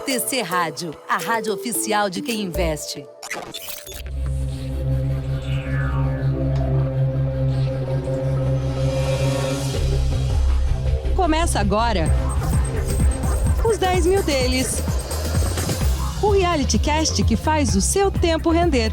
CTC Rádio, a rádio oficial de quem investe. Começa agora os 10 mil deles. O reality cast que faz o seu tempo render.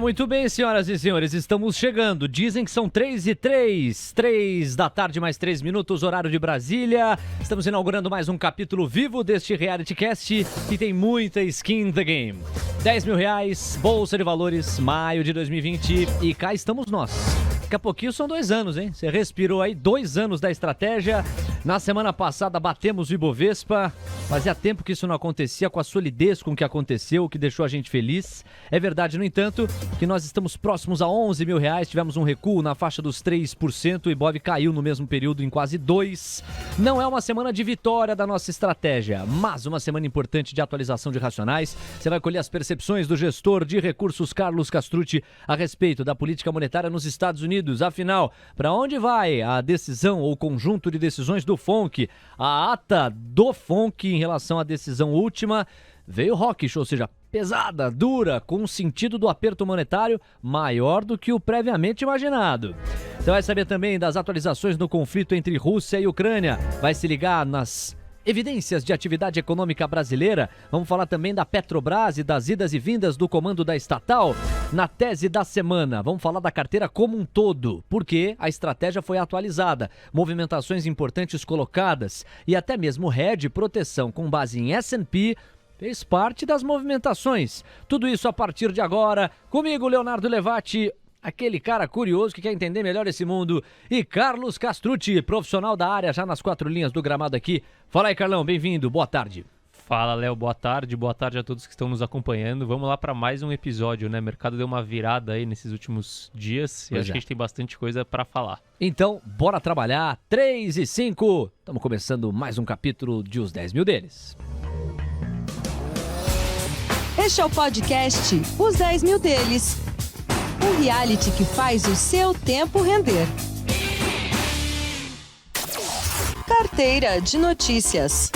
Muito bem, senhoras e senhores, estamos chegando. Dizem que são 3h03, 3 da tarde mais 3 minutos, horário de Brasília. Estamos inaugurando mais um capítulo vivo deste reality cast que tem muita skin in the game. 10 mil reais, Bolsa de Valores, maio de 2020 e cá estamos nós. Daqui a pouquinho são 2 anos, hein? Você respirou aí 2 anos da estratégia. Na semana passada batemos o Ibovespa. Fazia tempo que isso não acontecia com a solidez com que aconteceu, o que deixou a gente feliz. É verdade, no entanto, que nós estamos próximos a 11 mil reais. Tivemos um recuo na faixa dos 3%. O Ibov caiu no mesmo período em quase 2%. Não é uma semana de vitória da nossa estratégia, mas uma semana importante de atualização de racionais. Você vai colher as percepções do gestor de recursos Carlos Castrucci a respeito da política monetária nos Estados Unidos. Afinal, para onde vai a decisão ou conjunto de decisões do FONC? A ata do FONC em relação à decisão última veio hawkish, ou seja, pesada, dura, com o sentido do aperto monetário maior do que o previamente imaginado. Você vai saber também das atualizações no conflito entre Rússia e Ucrânia. Vai se ligar nas evidências de atividade econômica brasileira. Vamos falar também da Petrobras e das idas e vindas do comando da estatal. Na tese da semana, vamos falar da carteira como um todo, porque a estratégia foi atualizada, movimentações importantes colocadas e até mesmo hedge proteção com base em S&P fez parte das movimentações. Tudo isso a partir de agora. Comigo, Leonardo Levati, aquele cara curioso que quer entender melhor esse mundo, e Carlos Castrucci, profissional da área, já nas 4 linhas do gramado aqui. Fala aí, Carlão, bem-vindo, boa tarde. Fala, Léo, boa tarde a todos que estão nos acompanhando. Vamos lá para mais um episódio, né? O mercado deu uma virada aí nesses últimos dias e acho que a gente tem bastante coisa para falar. Então, bora trabalhar. 3 e 5, estamos começando mais um capítulo de Os 10 Mil Deles. Este é o podcast Os 10 Mil Deles. Um reality que faz o seu tempo render. Carteira de notícias.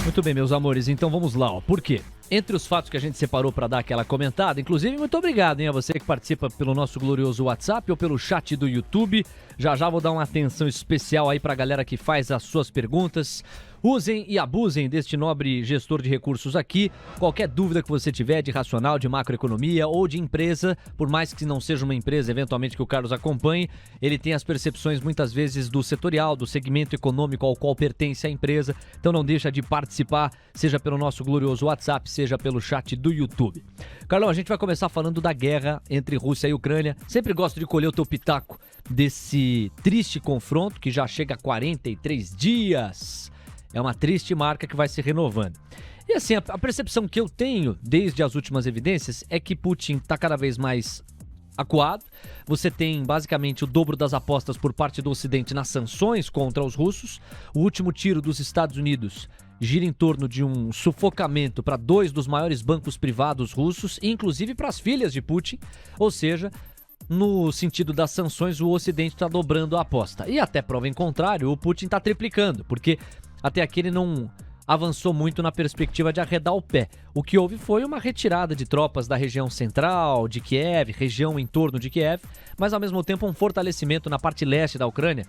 Muito bem, meus amores, então vamos lá. Por quê? Entre os fatos que a gente separou para dar aquela comentada, inclusive muito obrigado, hein, a você que participa pelo nosso glorioso WhatsApp ou pelo chat do YouTube. Já vou dar uma atenção especial aí para a galera que faz as suas perguntas. Usem e abusem deste nobre gestor de recursos aqui. Qualquer dúvida que você tiver de racional, de macroeconomia ou de empresa, por mais que não seja uma empresa eventualmente que o Carlos acompanhe, ele tem as percepções muitas vezes do setorial, do segmento econômico ao qual pertence a empresa. Então não deixa de participar, seja pelo nosso glorioso WhatsApp, seja pelo chat do YouTube. Carlão, a gente vai começar falando da guerra entre Rússia e Ucrânia. Sempre gosto de colher o teu pitaco desse triste confronto que já chega a 43 dias. É uma triste marca que vai se renovando. E assim, a percepção que eu tenho desde as últimas evidências é que Putin está cada vez mais acuado. Você tem basicamente o dobro das apostas por parte do Ocidente nas sanções contra os russos. O último tiro dos Estados Unidos gira em torno de um sufocamento para 2 dos maiores bancos privados russos, inclusive para as filhas de Putin. Ou seja, no sentido das sanções, o Ocidente está dobrando a aposta. E até prova em contrário, o Putin está triplicando, porque até aqui ele não avançou muito na perspectiva de arredar o pé. O que houve foi uma retirada de tropas da região central, de Kiev, região em torno de Kiev, mas ao mesmo tempo um fortalecimento na parte leste da Ucrânia,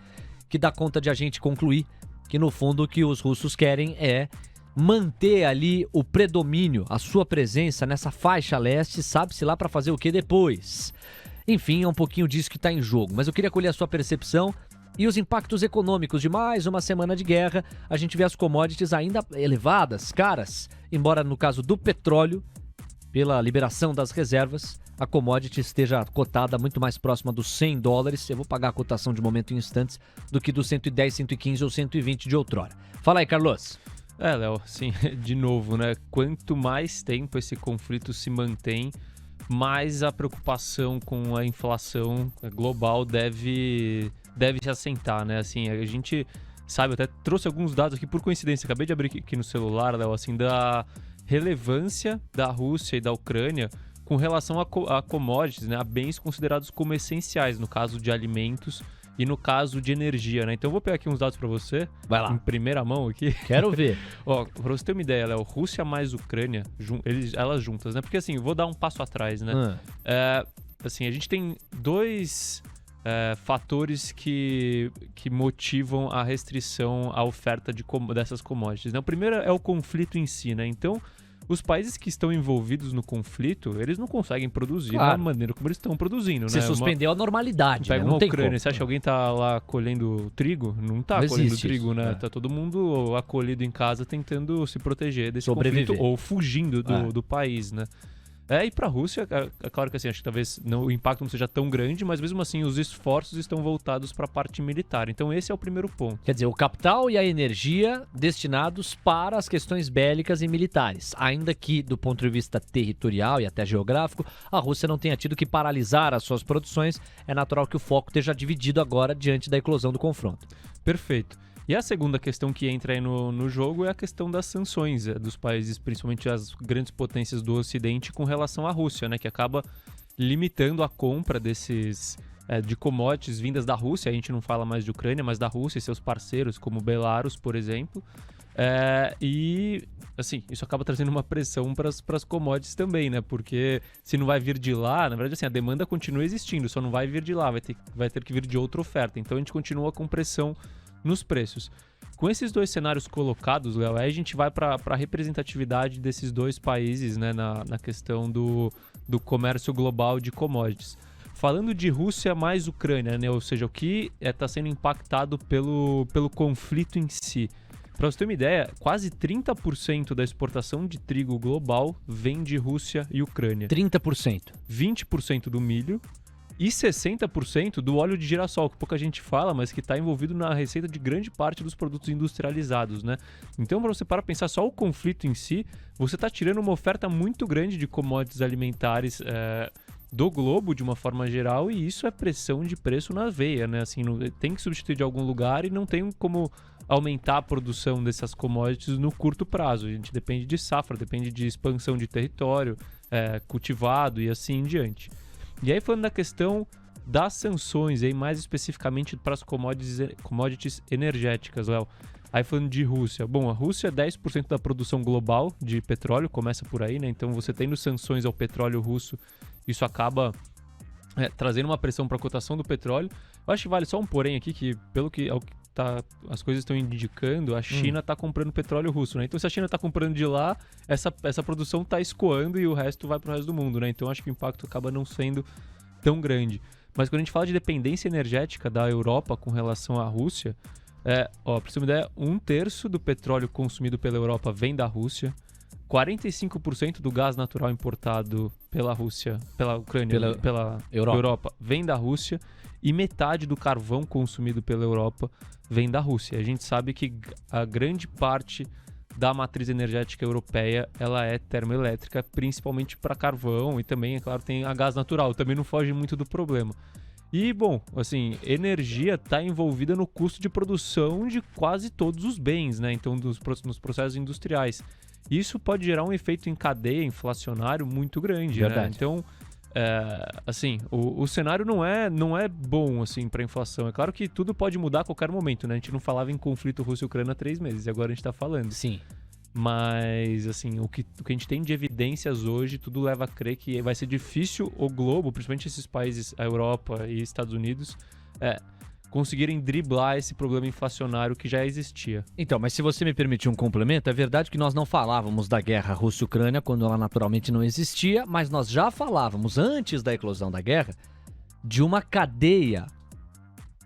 que dá conta de a gente concluir que no fundo o que os russos querem é manter ali o predomínio, a sua presença nessa faixa leste, sabe-se lá para fazer o que depois. Enfim, é um pouquinho disso que está em jogo, mas eu queria colher a sua percepção e os impactos econômicos de mais uma semana de guerra. A gente vê as commodities ainda elevadas, caras, embora no caso do petróleo, pela liberação das reservas, a commodity esteja cotada muito mais próxima dos $100. Eu vou pagar a cotação de momento em instantes do que dos 110, 115 ou 120 de outrora. Fala aí, Carlos. Léo, sim, de novo, né? Quanto mais tempo esse conflito se mantém, mais a preocupação com a inflação global deve se assentar, né? Assim, a gente sabe, eu até trouxe alguns dados aqui por coincidência, acabei de abrir aqui no celular, Léo, assim, da relevância da Rússia e da Ucrânia com relação a commodities, né? A bens considerados como essenciais, no caso de alimentos e no caso de energia, né? Então eu vou pegar aqui uns dados para você, Vai lá. em primeira mão aqui. Quero ver. Ó, pra você ter uma ideia, Léo, Rússia mais Ucrânia, elas juntas, né? Porque assim, vou dar um passo atrás, né? Assim, a gente tem dois fatores que motivam a restrição à oferta dessas commodities, né? O primeiro é o conflito em si, né? Então, os países que estão envolvidos no conflito, eles não conseguem produzir da maneira como eles estão produzindo, Você né? suspendeu a normalidade, Pega né? Não uma tem Ucrânia, como. você acha que alguém tá lá colhendo trigo? Não tá Não colhendo existe trigo, isso, né? é. Tá todo mundo acolhido em casa tentando se proteger desse Sobreviver. conflito ou fugindo do país, né? E pra Rússia, é claro que assim, acho que talvez o impacto não seja tão grande, mas mesmo assim os esforços estão voltados para a parte militar. Então esse é o primeiro ponto. Quer dizer, o capital e a energia destinados para as questões bélicas e militares. Ainda que, do ponto de vista territorial e até geográfico, a Rússia não tenha tido que paralisar as suas produções, é natural que o foco esteja dividido agora diante da eclosão do confronto. Perfeito. E a segunda questão que entra aí no jogo é a questão das sanções dos países, principalmente as grandes potências do Ocidente, com relação à Rússia, né? Que acaba limitando a compra desses de commodities vindas da Rússia. A gente não fala mais de Ucrânia, mas da Rússia e seus parceiros, como Belarus, por exemplo. E, assim, isso acaba trazendo uma pressão para as commodities também, né? Porque se não vai vir de lá, na verdade, assim, a demanda continua existindo, só não vai vir de lá, vai ter que vir de outra oferta. Então a gente continua com pressão nos preços. Com esses dois cenários colocados, Léo, aí a gente vai para a representatividade desses dois países, né, na questão do comércio global de commodities. Falando de Rússia mais Ucrânia, né, ou seja, o que está sendo impactado pelo conflito em si. Para você ter uma ideia, quase 30% da exportação de trigo global vem de Rússia e Ucrânia. 30%. 20% do milho e 60% do óleo de girassol, que pouca gente fala, mas que está envolvido na receita de grande parte dos produtos industrializados, né? Então, para você pensar só o conflito em si, você está tirando uma oferta muito grande de commodities alimentares do globo, de uma forma geral, e isso é pressão de preço na veia, né? Assim, tem que substituir de algum lugar e não tem como aumentar a produção dessas commodities no curto prazo. A gente depende de safra, depende de expansão de território, cultivado e assim em diante. E aí, falando da questão das sanções, aí mais especificamente para as commodities energéticas, Léo. Aí falando de Rússia. Bom, a Rússia é 10% da produção global de petróleo, começa por aí, né? Então, você tendo sanções ao petróleo russo, isso acaba trazendo uma pressão para a cotação do petróleo. Eu acho que vale só um porém aqui, que pelo que as coisas estão indicando, a China está comprando petróleo russo, né? Então, se a China está comprando de lá, essa produção está escoando e o resto vai para o resto do mundo, né? Então, acho que o impacto acaba não sendo tão grande. Mas quando a gente fala de dependência energética da Europa com relação à Rússia, para você ter uma ideia, 1/3 do petróleo consumido pela Europa vem da Rússia, 45% do gás natural importado pela Rússia, pela Ucrânia, pela Europa vem da Rússia, e metade do carvão consumido pela Europa vem da Rússia. A gente sabe que a grande parte da matriz energética europeia ela é termoelétrica, principalmente para carvão, e também, é claro, tem a gás natural, também não foge muito do problema. E, bom, assim, energia está envolvida no custo de produção de quase todos os bens, né? Então, nos processos industriais. Isso pode gerar um efeito em cadeia inflacionário muito grande, né? Então, assim, o cenário não é bom, assim, para a inflação. É claro que tudo pode mudar a qualquer momento, né? A gente não falava em conflito Rússia-Ucrânia há 3 meses, e agora a gente está falando. Sim. Mas, assim, o que a gente tem de evidências hoje, tudo leva a crer que vai ser difícil o globo, principalmente esses países, a Europa e Estados Unidos, conseguirem driblar esse problema inflacionário que já existia. Então, mas se você me permitir um complemento, é verdade que nós não falávamos da guerra Rússia-Ucrânia quando ela naturalmente não existia, mas nós já falávamos, antes da eclosão da guerra, de uma cadeia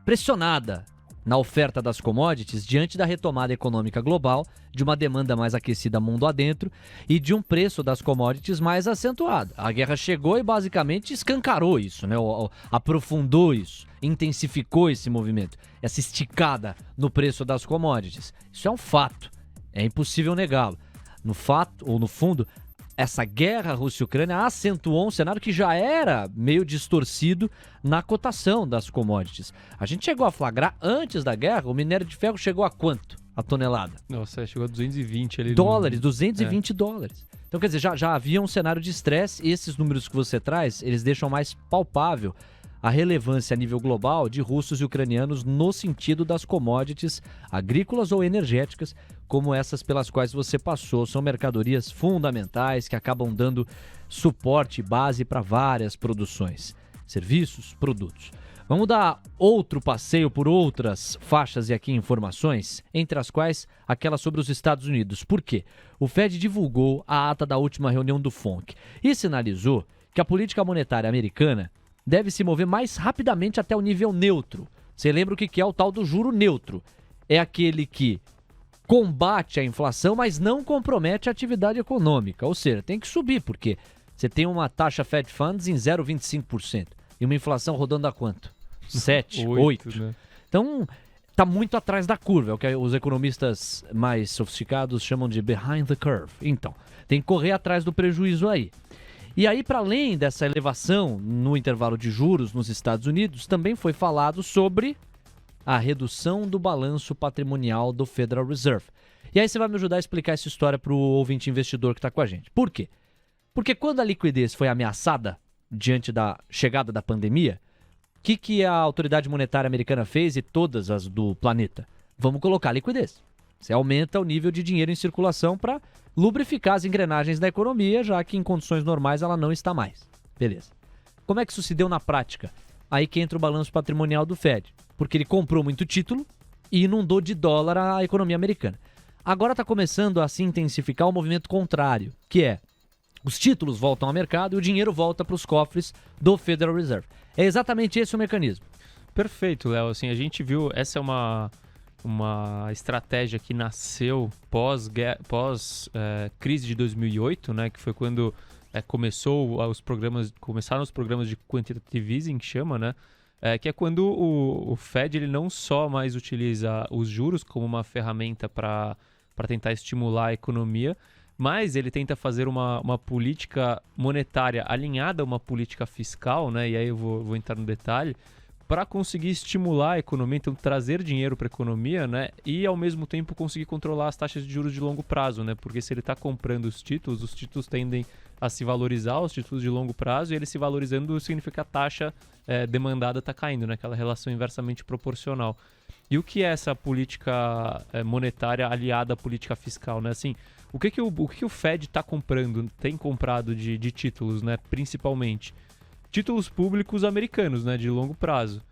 pressionada na oferta das commodities diante da retomada econômica global, de uma demanda mais aquecida mundo adentro e de um preço das commodities mais acentuado. A guerra chegou e basicamente escancarou isso, né? Aprofundou isso, intensificou esse movimento, essa esticada no preço das commodities. Isso é um fato, é impossível negá-lo. No fato, ou no fundo, essa guerra Rússia-Ucrânia acentuou um cenário que já era meio distorcido na cotação das commodities. A gente chegou a flagrar, antes da guerra, o minério de ferro chegou a quanto? A tonelada? Nossa, chegou a 220 ali. Dólares, 220 dólares. Então, quer dizer, já havia um cenário de estresse, e esses números que você traz, eles deixam mais palpável a relevância a nível global de russos e ucranianos no sentido das commodities agrícolas ou energéticas, como essas pelas quais você passou. São mercadorias fundamentais que acabam dando suporte e base para várias produções, serviços, produtos. Vamos dar outro passeio por outras faixas e aqui informações, entre as quais aquela sobre os Estados Unidos. Por quê? O Fed divulgou a ata da última reunião do FONC e sinalizou que a política monetária americana deve se mover mais rapidamente até o nível neutro. Você lembra o que é o tal do juro neutro? É aquele que combate a inflação, mas não compromete a atividade econômica. Ou seja, tem que subir, porque você tem uma taxa Fed Funds em 0,25% e uma inflação rodando a quanto? 7, 8. Né? Então, está muito atrás da curva, é o que os economistas mais sofisticados chamam de behind the curve. Então, tem que correr atrás do prejuízo aí. E aí, para além dessa elevação no intervalo de juros nos Estados Unidos, também foi falado sobre a redução do balanço patrimonial do Federal Reserve. E aí você vai me ajudar a explicar essa história para o ouvinte investidor que está com a gente. Por quê? Porque quando a liquidez foi ameaçada diante da chegada da pandemia, o que a autoridade monetária americana fez e todas as do planeta? Vamos colocar liquidez. Você aumenta o nível de dinheiro em circulação para lubrificar as engrenagens da economia, já que em condições normais ela não está mais. Beleza. Como é que isso se deu na prática? Aí que entra o balanço patrimonial do Fed, porque ele comprou muito título e inundou de dólar a economia americana. Agora está começando a se intensificar o movimento contrário, que é os títulos voltam ao mercado e o dinheiro volta para os cofres do Federal Reserve. É exatamente esse o mecanismo. Perfeito, Léo. Assim, a gente viu, essa é uma estratégia que nasceu pós crise de 2008, né, que foi quando começaram os programas de quantitative easing, que chama, né, que é quando o Fed ele não só mais utiliza os juros como uma ferramenta para tentar estimular a economia, mas ele tenta fazer uma política monetária alinhada a uma política fiscal, né? E aí eu vou entrar no detalhe, para conseguir estimular a economia, então trazer dinheiro para a economia, né? E ao mesmo tempo conseguir controlar as taxas de juros de longo prazo, né? Porque se ele está comprando os títulos tendem a se valorizar, os títulos de longo prazo, e ele se valorizando significa que a taxa demandada está caindo, né? Aquela relação inversamente proporcional. E o que é essa política monetária aliada à política fiscal, né? Assim, o que o Fed está comprando, tem comprado de títulos, né? Principalmente títulos públicos americanos, né? De longo prazo.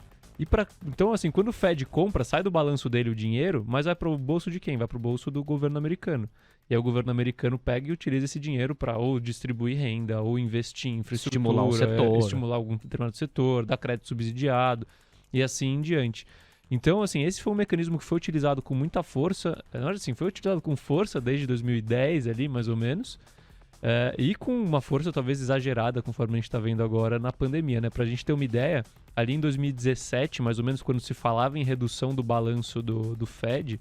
Então, assim, quando o Fed compra, sai do balanço dele o dinheiro, mas vai para o bolso de quem? Vai para o bolso do governo americano. E aí o governo americano pega e utiliza esse dinheiro para ou distribuir renda, ou investir em infraestrutura, estimular algum determinado setor, dar crédito subsidiado e assim em diante. Então, assim, esse foi um mecanismo que foi utilizado com muita força, foi utilizado com força desde 2010 ali, mais ou menos, e com uma força talvez exagerada, conforme a gente está vendo agora na pandemia, né? Para a gente ter uma ideia, ali em 2017, mais ou menos, quando se falava em redução do balanço do Fed,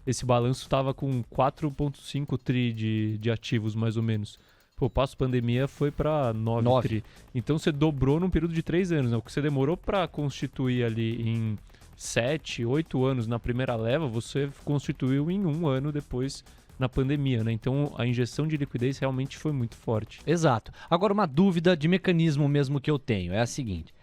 esse balanço estava com 4,5 tri de ativos, mais ou menos. Pô, pós-pandemia foi para 9 tri. Então você dobrou num período de 3 anos, né? O que você demorou para constituir ali em 7, 8 anos na primeira leva, você constituiu em 1 ano depois na pandemia, né? Então a injeção de liquidez realmente foi muito forte. Exato. Agora uma dúvida de mecanismo mesmo que eu tenho é a seguinte.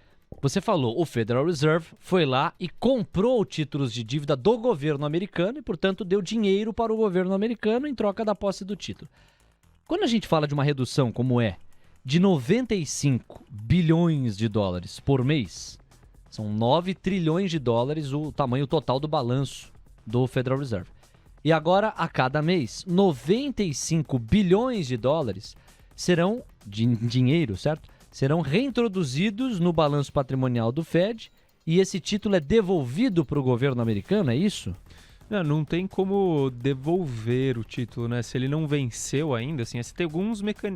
Você falou, o Federal Reserve foi lá e comprou títulos de dívida do governo americano e, portanto, deu dinheiro para o governo americano em troca da posse do título. Quando a gente fala de uma redução como de 95 bilhões de dólares por mês, são 9 trilhões de dólares o tamanho total do balanço do Federal Reserve. E agora, a cada mês, 95 bilhões de dólares serão, de dinheiro, certo? Serão reintroduzidos no balanço patrimonial do Fed e esse título é devolvido para o governo americano, é isso? Não tem como devolver o título, né? Se ele não venceu ainda, assim, você tem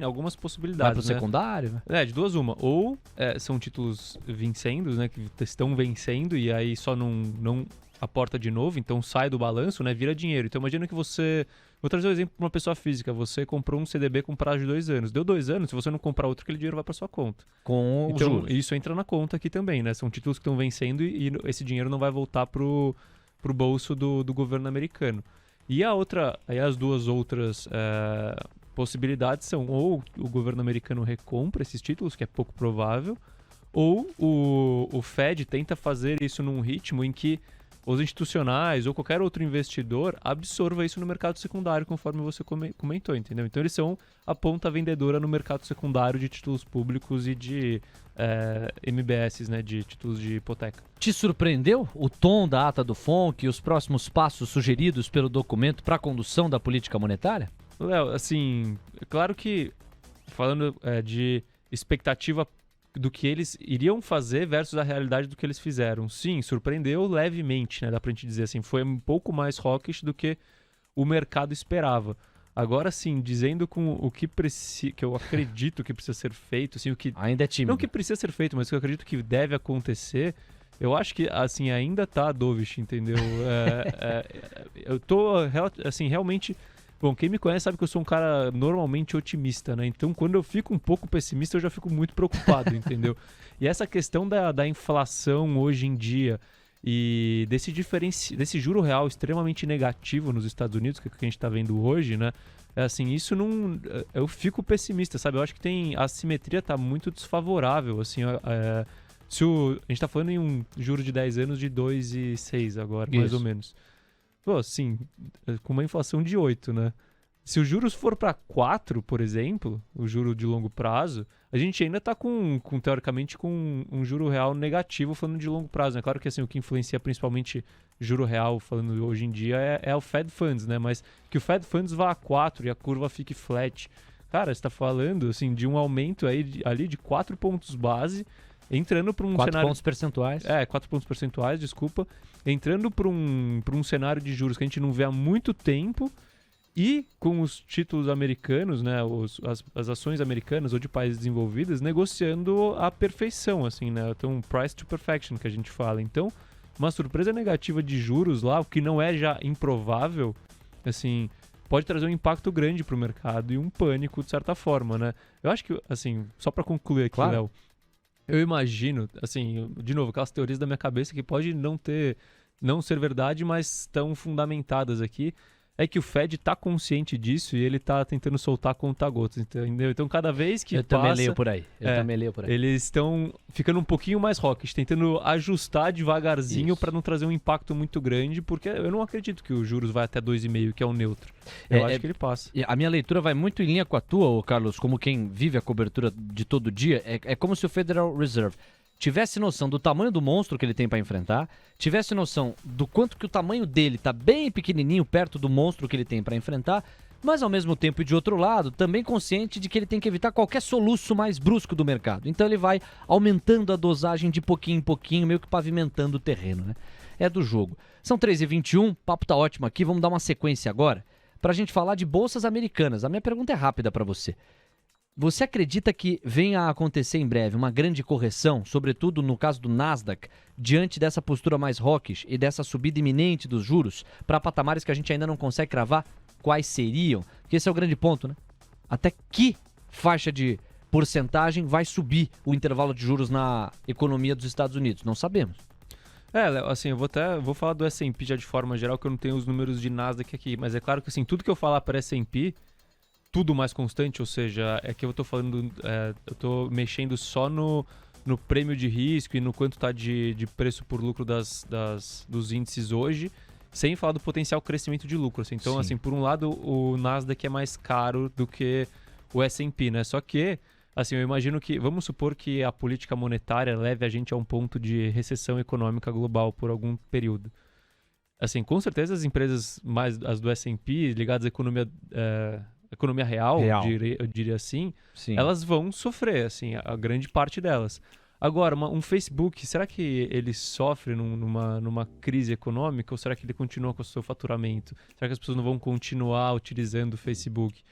algumas possibilidades, vai pro secundário? De duas uma. Ou são títulos vencendo, né? Que estão vencendo e aí só não aporta de novo, então sai do balanço, né? Vira dinheiro. Então imagina que você... Vou trazer um exemplo para uma pessoa física. Você comprou um CDB com prazo de 2 anos. Deu 2 anos, se você não comprar outro, aquele dinheiro vai para sua conta. Então, isso entra na conta aqui também, né? São títulos que estão vencendo e esse dinheiro não vai voltar pro bolso do governo americano. E as duas outras possibilidades são ou o governo americano recompra esses títulos, que é pouco provável, ou o Fed tenta fazer isso num ritmo em que os institucionais ou qualquer outro investidor absorva isso no mercado secundário, conforme você comentou, entendeu? Então eles são a ponta vendedora no mercado secundário de títulos públicos e de MBS, né, de títulos de hipoteca. Te surpreendeu o tom da ata do FONC e os próximos passos sugeridos pelo documento para a condução da política monetária? Léo, assim, claro que falando de expectativa do que eles iriam fazer versus a realidade do que eles fizeram. Sim, surpreendeu levemente, né? Dá pra gente dizer assim, foi um pouco mais hawkish do que o mercado esperava. Agora sim, dizendo com o que que eu acredito que precisa ser feito, assim, o que ainda é tímido. Não que precisa ser feito, mas que eu acredito que deve acontecer. Eu acho que assim ainda tá dovish, entendeu? Eu tô assim realmente. Bom, quem me conhece sabe que eu sou um cara normalmente otimista, né? Então, quando eu fico um pouco pessimista, eu já fico muito preocupado, entendeu? E essa questão da inflação hoje em dia e desse juro real extremamente negativo nos Estados Unidos, que é o que a gente está vendo hoje, né? Assim, isso não... Eu fico pessimista, sabe? Eu acho que a assimetria está muito desfavorável, assim... a gente está falando em um juro de 10 anos de 2,6 agora, mais ou menos. Pô, sim, com uma inflação de 8, né? Se os juros for para 4, por exemplo, o juro de longo prazo, a gente ainda está teoricamente, com um juro real negativo falando de longo prazo, né? Claro que assim, o que influencia principalmente juro real, falando hoje em dia, é o Fed Funds, né? Mas que o Fed Funds vá a 4 e a curva fique flat. Cara, você está falando assim, de um aumento aí ali de 4 pontos base, entrando para um 4 cenário... pontos percentuais. 4 pontos percentuais, desculpa. Entrando para um cenário de juros que a gente não vê há muito tempo e com os títulos americanos, né, as ações americanas ou de países desenvolvidos, negociando a perfeição, assim, né? Então, price to perfection, que a gente fala. Então, uma surpresa negativa de juros lá, o que não é já improvável, assim... pode trazer um impacto grande para o mercado e um pânico, de certa forma, né? Eu acho que, assim, só para concluir aqui, claro. Léo, eu imagino, assim, de novo, aquelas teorias da minha cabeça que pode não ser verdade, mas estão fundamentadas aqui, é que o Fed está consciente disso e ele está tentando soltar conta-gotas, entendeu? Então, cada vez que também leio por aí. Eles estão ficando um pouquinho mais hawkish, tentando ajustar devagarzinho para não trazer um impacto muito grande, porque eu não acredito que os juros vai até 2,5, que é o neutro. Eu acho que ele passa. A minha leitura vai muito em linha com a tua, Carlos, como quem vive a cobertura de todo dia. É como se o Federal Reserve tivesse noção do tamanho do monstro que ele tem para enfrentar, tivesse noção do quanto que o tamanho dele tá bem pequenininho perto do monstro que ele tem para enfrentar, mas ao mesmo tempo e de outro lado, também consciente de que ele tem que evitar qualquer soluço mais brusco do mercado. Então ele vai aumentando a dosagem de pouquinho em pouquinho, meio que pavimentando o terreno, né? É do jogo. São 3h21, papo tá ótimo aqui, vamos dar uma sequência agora pra gente falar de bolsas americanas. A minha pergunta é rápida para você. Você acredita que venha a acontecer em breve uma grande correção, sobretudo no caso do Nasdaq, diante dessa postura mais hawkish e dessa subida iminente dos juros para patamares que a gente ainda não consegue cravar quais seriam? Porque esse é o grande ponto, né? Até que faixa de porcentagem vai subir o intervalo de juros na economia dos Estados Unidos? Não sabemos. Assim, eu vou falar do S&P já de forma geral, que eu não tenho os números de Nasdaq aqui, mas é claro que assim, tudo que eu falar para S&P, tudo mais constante, ou seja, é que eu tô falando, eu tô mexendo só no prêmio de risco e no quanto tá de preço por lucro dos índices hoje, sem falar do potencial crescimento de lucro. Assim. Então, Sim. assim, por um lado, o Nasdaq é mais caro do que o S&P, né? Só que, assim, eu imagino que, vamos supor que a política monetária leve a gente a um ponto de recessão econômica global por algum período. Assim, com certeza as empresas mais, as do S&P, ligadas à economia real. Eu diria assim, Sim. Elas vão sofrer, assim, a grande parte delas. Agora, um Facebook, será que ele sofre numa crise econômica ou será que ele continua com o seu faturamento? Será que as pessoas não vão continuar utilizando o Facebook?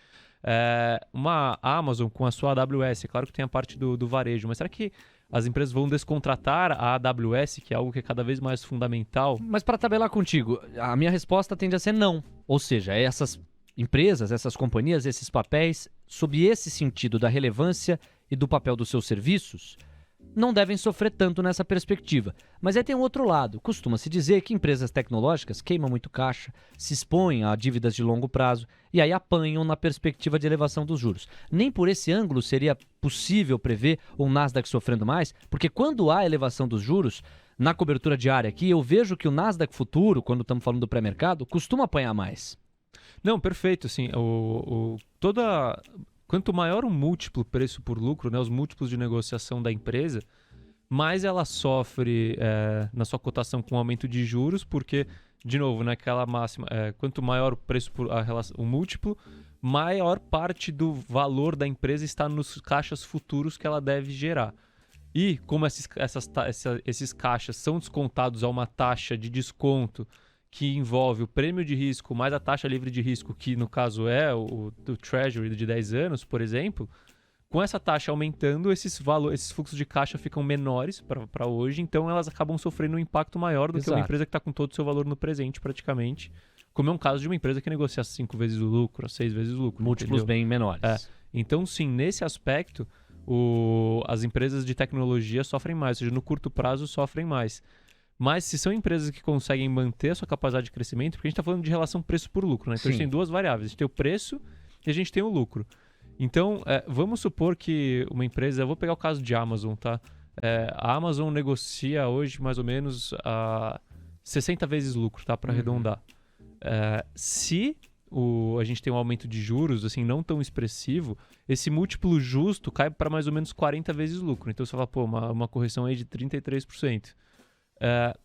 Uma Amazon com a sua AWS, é claro que tem a parte do varejo, mas será que as empresas vão descontratar a AWS, que é algo que é cada vez mais fundamental? Mas para tabelar contigo, a minha resposta tende a ser não. Ou seja, essas empresas, essas companhias, esses papéis, sob esse sentido da relevância e do papel dos seus serviços, não devem sofrer tanto nessa perspectiva. Mas aí tem um outro lado. Costuma-se dizer que empresas tecnológicas queimam muito caixa, se expõem a dívidas de longo prazo e aí apanham na perspectiva de elevação dos juros. Nem por esse ângulo seria possível prever um Nasdaq sofrendo mais, porque quando há elevação dos juros, na cobertura diária aqui, eu vejo que o Nasdaq futuro, quando estamos falando do pré-mercado, costuma apanhar mais. Não, perfeito. Assim, quanto maior o múltiplo preço por lucro, né, os múltiplos de negociação da empresa, mais ela sofre na sua cotação com o aumento de juros, porque, de novo, naquela máxima, quanto maior o preço por o múltiplo, maior parte do valor da empresa está nos caixas futuros que ela deve gerar. E como esses caixas são descontados a uma taxa de desconto que envolve o prêmio de risco mais a taxa livre de risco, que no caso é o Treasury de 10 anos, por exemplo, com essa taxa aumentando, esses fluxos de caixa ficam menores para hoje, então elas acabam sofrendo um impacto maior do que uma empresa que está com todo o seu valor no presente, praticamente, como é um caso de uma empresa que negocia 5 vezes o lucro, 6 vezes o lucro. Múltiplos entendeu? bem menores. Então, sim, nesse aspecto, as empresas de tecnologia sofrem mais, ou seja, no curto prazo sofrem mais. Mas se são empresas que conseguem manter a sua capacidade de crescimento, porque a gente está falando de relação preço por lucro, né? Então a gente tem duas variáveis, a gente tem o preço e a gente tem o lucro. Então, vamos supor que uma empresa, eu vou pegar o caso de Amazon, tá? A Amazon negocia hoje mais ou menos 60 vezes lucro, tá? Para arredondar. Se a gente tem um aumento de juros, assim, não tão expressivo, esse múltiplo justo cai para mais ou menos 40 vezes lucro. Então você fala, pô, uma correção aí de 33%.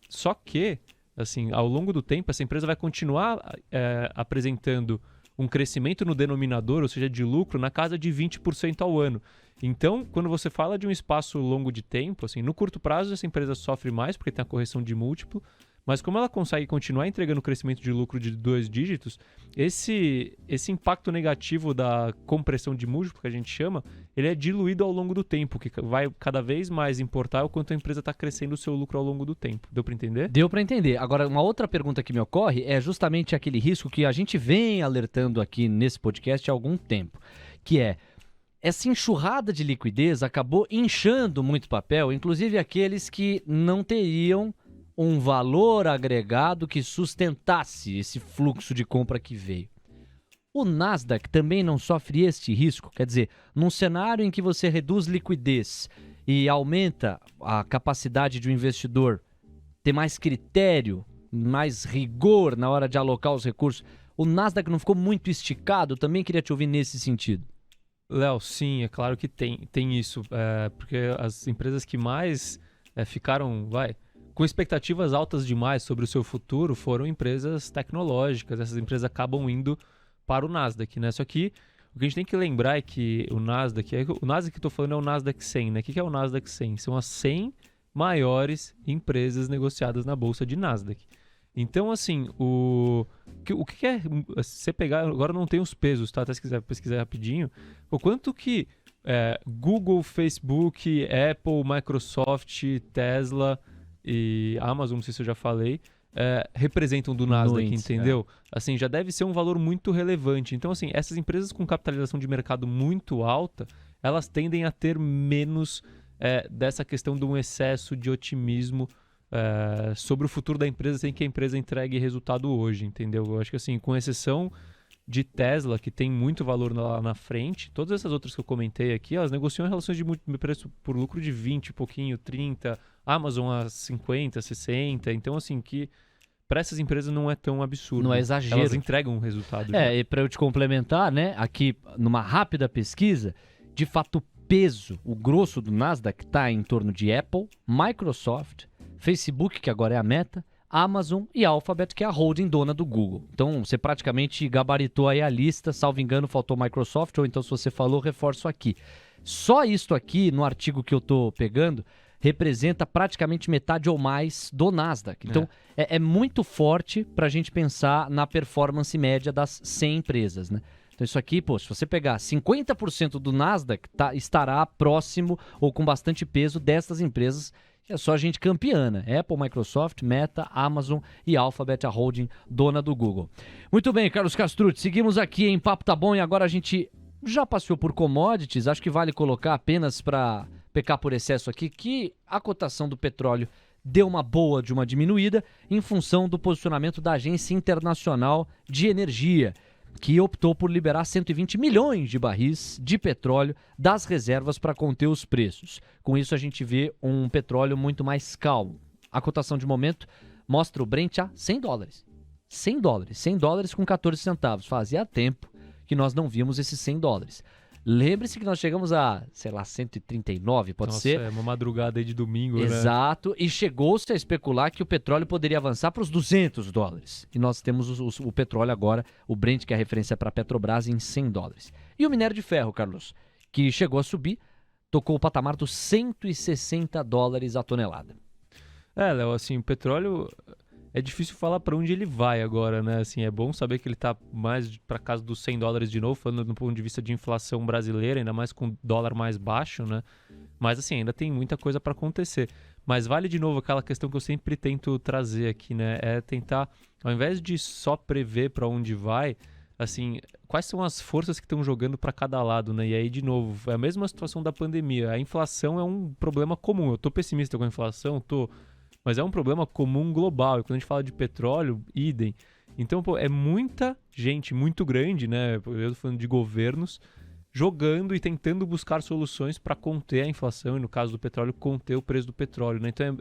Só que, assim, ao longo do tempo, essa empresa vai continuar apresentando um crescimento no denominador, ou seja, de lucro, na casa de 20% ao ano. Então, quando você fala de um espaço longo de tempo, assim, no curto prazo, essa empresa sofre mais, porque tem a correção de múltiplo, mas como ela consegue continuar entregando crescimento de lucro de 2 dígitos, esse impacto negativo da compressão de múltiplo, que a gente chama, ele é diluído ao longo do tempo, que vai cada vez mais importar o quanto a empresa está crescendo o seu lucro ao longo do tempo. Deu para entender? Deu para entender. Agora, uma outra pergunta que me ocorre é justamente aquele risco que a gente vem alertando aqui nesse podcast há algum tempo, que é essa enxurrada de liquidez acabou inchando muito papel, inclusive aqueles que não teriam um valor agregado que sustentasse esse fluxo de compra que veio. O Nasdaq também não sofre este risco? Quer dizer, num cenário em que você reduz liquidez e aumenta a capacidade de um investidor ter mais critério, mais rigor na hora de alocar os recursos, o Nasdaq não ficou muito esticado? Também queria te ouvir nesse sentido. Léo, sim, é claro que tem isso, porque as empresas que mais ficaram, com expectativas altas demais sobre o seu futuro foram empresas tecnológicas. Essas empresas acabam indo para o Nasdaq, né? Só que o que a gente tem que lembrar é que o Nasdaq que eu estou falando é o Nasdaq 100, né? O que é o Nasdaq 100? São as 100 maiores empresas negociadas na bolsa de Nasdaq. Então, assim, o que é... Se você pegar... Agora não tem os pesos, tá? Até se quiser pesquisar rapidinho. O quanto que Google, Facebook, Apple, Microsoft, Tesla e Amazon, não sei se eu já falei, representam do Nasdaq, entendeu? Assim, já deve ser um valor muito relevante. Então, assim, essas empresas com capitalização de mercado muito alta, elas tendem a ter menos dessa questão de um excesso de otimismo sobre o futuro da empresa sem que a empresa entregue resultado hoje, entendeu? Eu acho que, assim, com exceção de Tesla, que tem muito valor lá na frente, todas essas outras que eu comentei aqui, elas negociam em relações de preço por lucro de 20, pouquinho, 30, Amazon a 50, 60, então assim, que para essas empresas não é tão absurdo. Não é exagero. Elas entregam um resultado. E para eu te complementar, né, aqui numa rápida pesquisa, de fato o peso, o grosso do Nasdaq está em torno de Apple, Microsoft, Facebook, que agora é a Meta, Amazon e Alphabet, que é a holding dona do Google. Então, você praticamente gabaritou aí a lista, salvo engano, faltou Microsoft, ou então se você falou, reforço aqui. Só isto aqui, no artigo que eu estou pegando, representa praticamente metade ou mais do Nasdaq. Então, é muito forte para a gente pensar na performance média das 100 empresas, né? Então, isso aqui, se você pegar 50% do Nasdaq, estará próximo ou com bastante peso dessas empresas. É só gente campeã, né? Apple, Microsoft, Meta, Amazon e Alphabet, a holding dona do Google. Muito bem, Carlos Castrucci, seguimos aqui em Papo Tá Bom e agora a gente já passeou por commodities, acho que vale colocar apenas para pecar por excesso aqui, que a cotação do petróleo deu uma boa de uma diminuída em função do posicionamento da Agência Internacional de Energia, que optou por liberar 120 milhões de barris de petróleo das reservas para conter os preços. Com isso, a gente vê um petróleo muito mais calmo. A cotação de momento mostra o Brent a $100. $100 com 14 centavos. Fazia tempo que nós não víamos esses $100. Lembre-se que nós chegamos a, 139, pode ser? É uma madrugada aí de domingo, Exato, e chegou-se a especular que o petróleo poderia avançar para os $200. E nós temos o petróleo agora, o Brent, que é a referência para a Petrobras, em $100. E o minério de ferro, Carlos, que chegou a subir, tocou o patamar dos $160 a tonelada. Léo, assim, o petróleo... É difícil falar para onde ele vai agora, né? Assim, é bom saber que ele tá mais para casa dos $100 de novo, falando do ponto de vista de inflação brasileira, ainda mais com o dólar mais baixo, né? Mas assim, ainda tem muita coisa para acontecer. Mas vale de novo aquela questão que eu sempre tento trazer aqui, né? É tentar, ao invés de só prever para onde vai, assim, quais são as forças que estão jogando para cada lado, né? E aí, de novo, é a mesma situação da pandemia. A inflação é um problema comum. Eu tô pessimista com a inflação, mas é um problema comum global. E quando a gente fala de petróleo, idem. Então, é muita gente muito grande, né? Eu tô falando de governos jogando e tentando buscar soluções para conter a inflação e, no caso do petróleo, conter o preço do petróleo, né? Então,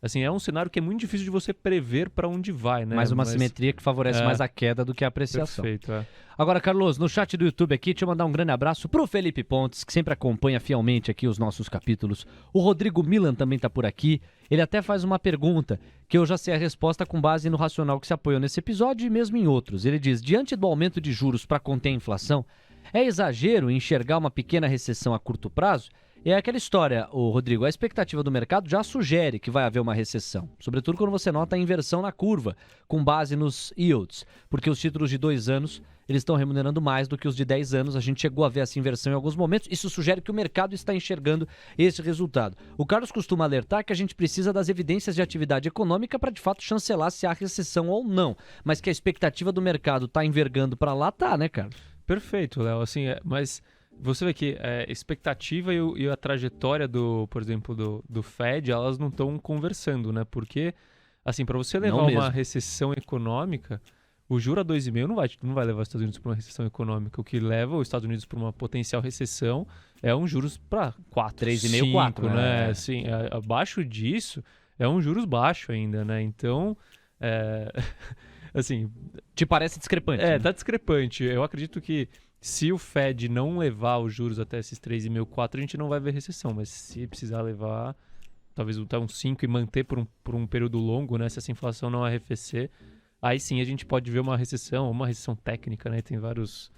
assim, é um cenário que é muito difícil de você prever para onde vai, né? Mais uma simetria que favorece mais a queda do que a apreciação. Perfeito, Agora, Carlos, no chat do YouTube aqui, deixa eu mandar um grande abraço pro Felipe Pontes, que sempre acompanha fielmente aqui os nossos capítulos. O Rodrigo Milan também tá por aqui. Ele até faz uma pergunta, que eu já sei a resposta com base no racional que se apoiou nesse episódio e mesmo em outros. Ele diz, diante do aumento de juros para conter a inflação, é exagero enxergar uma pequena recessão a curto prazo? É aquela história, Rodrigo, a expectativa do mercado já sugere que vai haver uma recessão, sobretudo quando você nota a inversão na curva, com base nos yields, porque os títulos de 2 anos, eles estão remunerando mais do que os de 10 anos, a gente chegou a ver essa inversão em alguns momentos, isso sugere que o mercado está enxergando esse resultado. O Carlos costuma alertar que a gente precisa das evidências de atividade econômica para de fato chancelar se há recessão ou não, mas que a expectativa do mercado está envergando para lá, tá, né, Carlos? Perfeito, Léo, assim, mas... Você vê que a expectativa e a trajetória por exemplo, do Fed, elas não estão conversando, né? Porque, assim, para você levar uma recessão econômica, o juro a 2,5 não vai levar os Estados Unidos para uma recessão econômica. O que leva os Estados Unidos para uma potencial recessão é um juros para 4, 3,5, 4, né? Assim, abaixo disso, é um juros baixo ainda, né? Então, assim... Te parece discrepante? Né? Tá discrepante. Eu acredito que se o Fed não levar os juros até esses 3,5, 4, a gente não vai ver recessão. Mas se precisar levar, talvez até uns 5 e manter por um período longo, né? Se essa inflação não arrefecer, aí sim a gente pode ver uma recessão técnica, né? Tem vários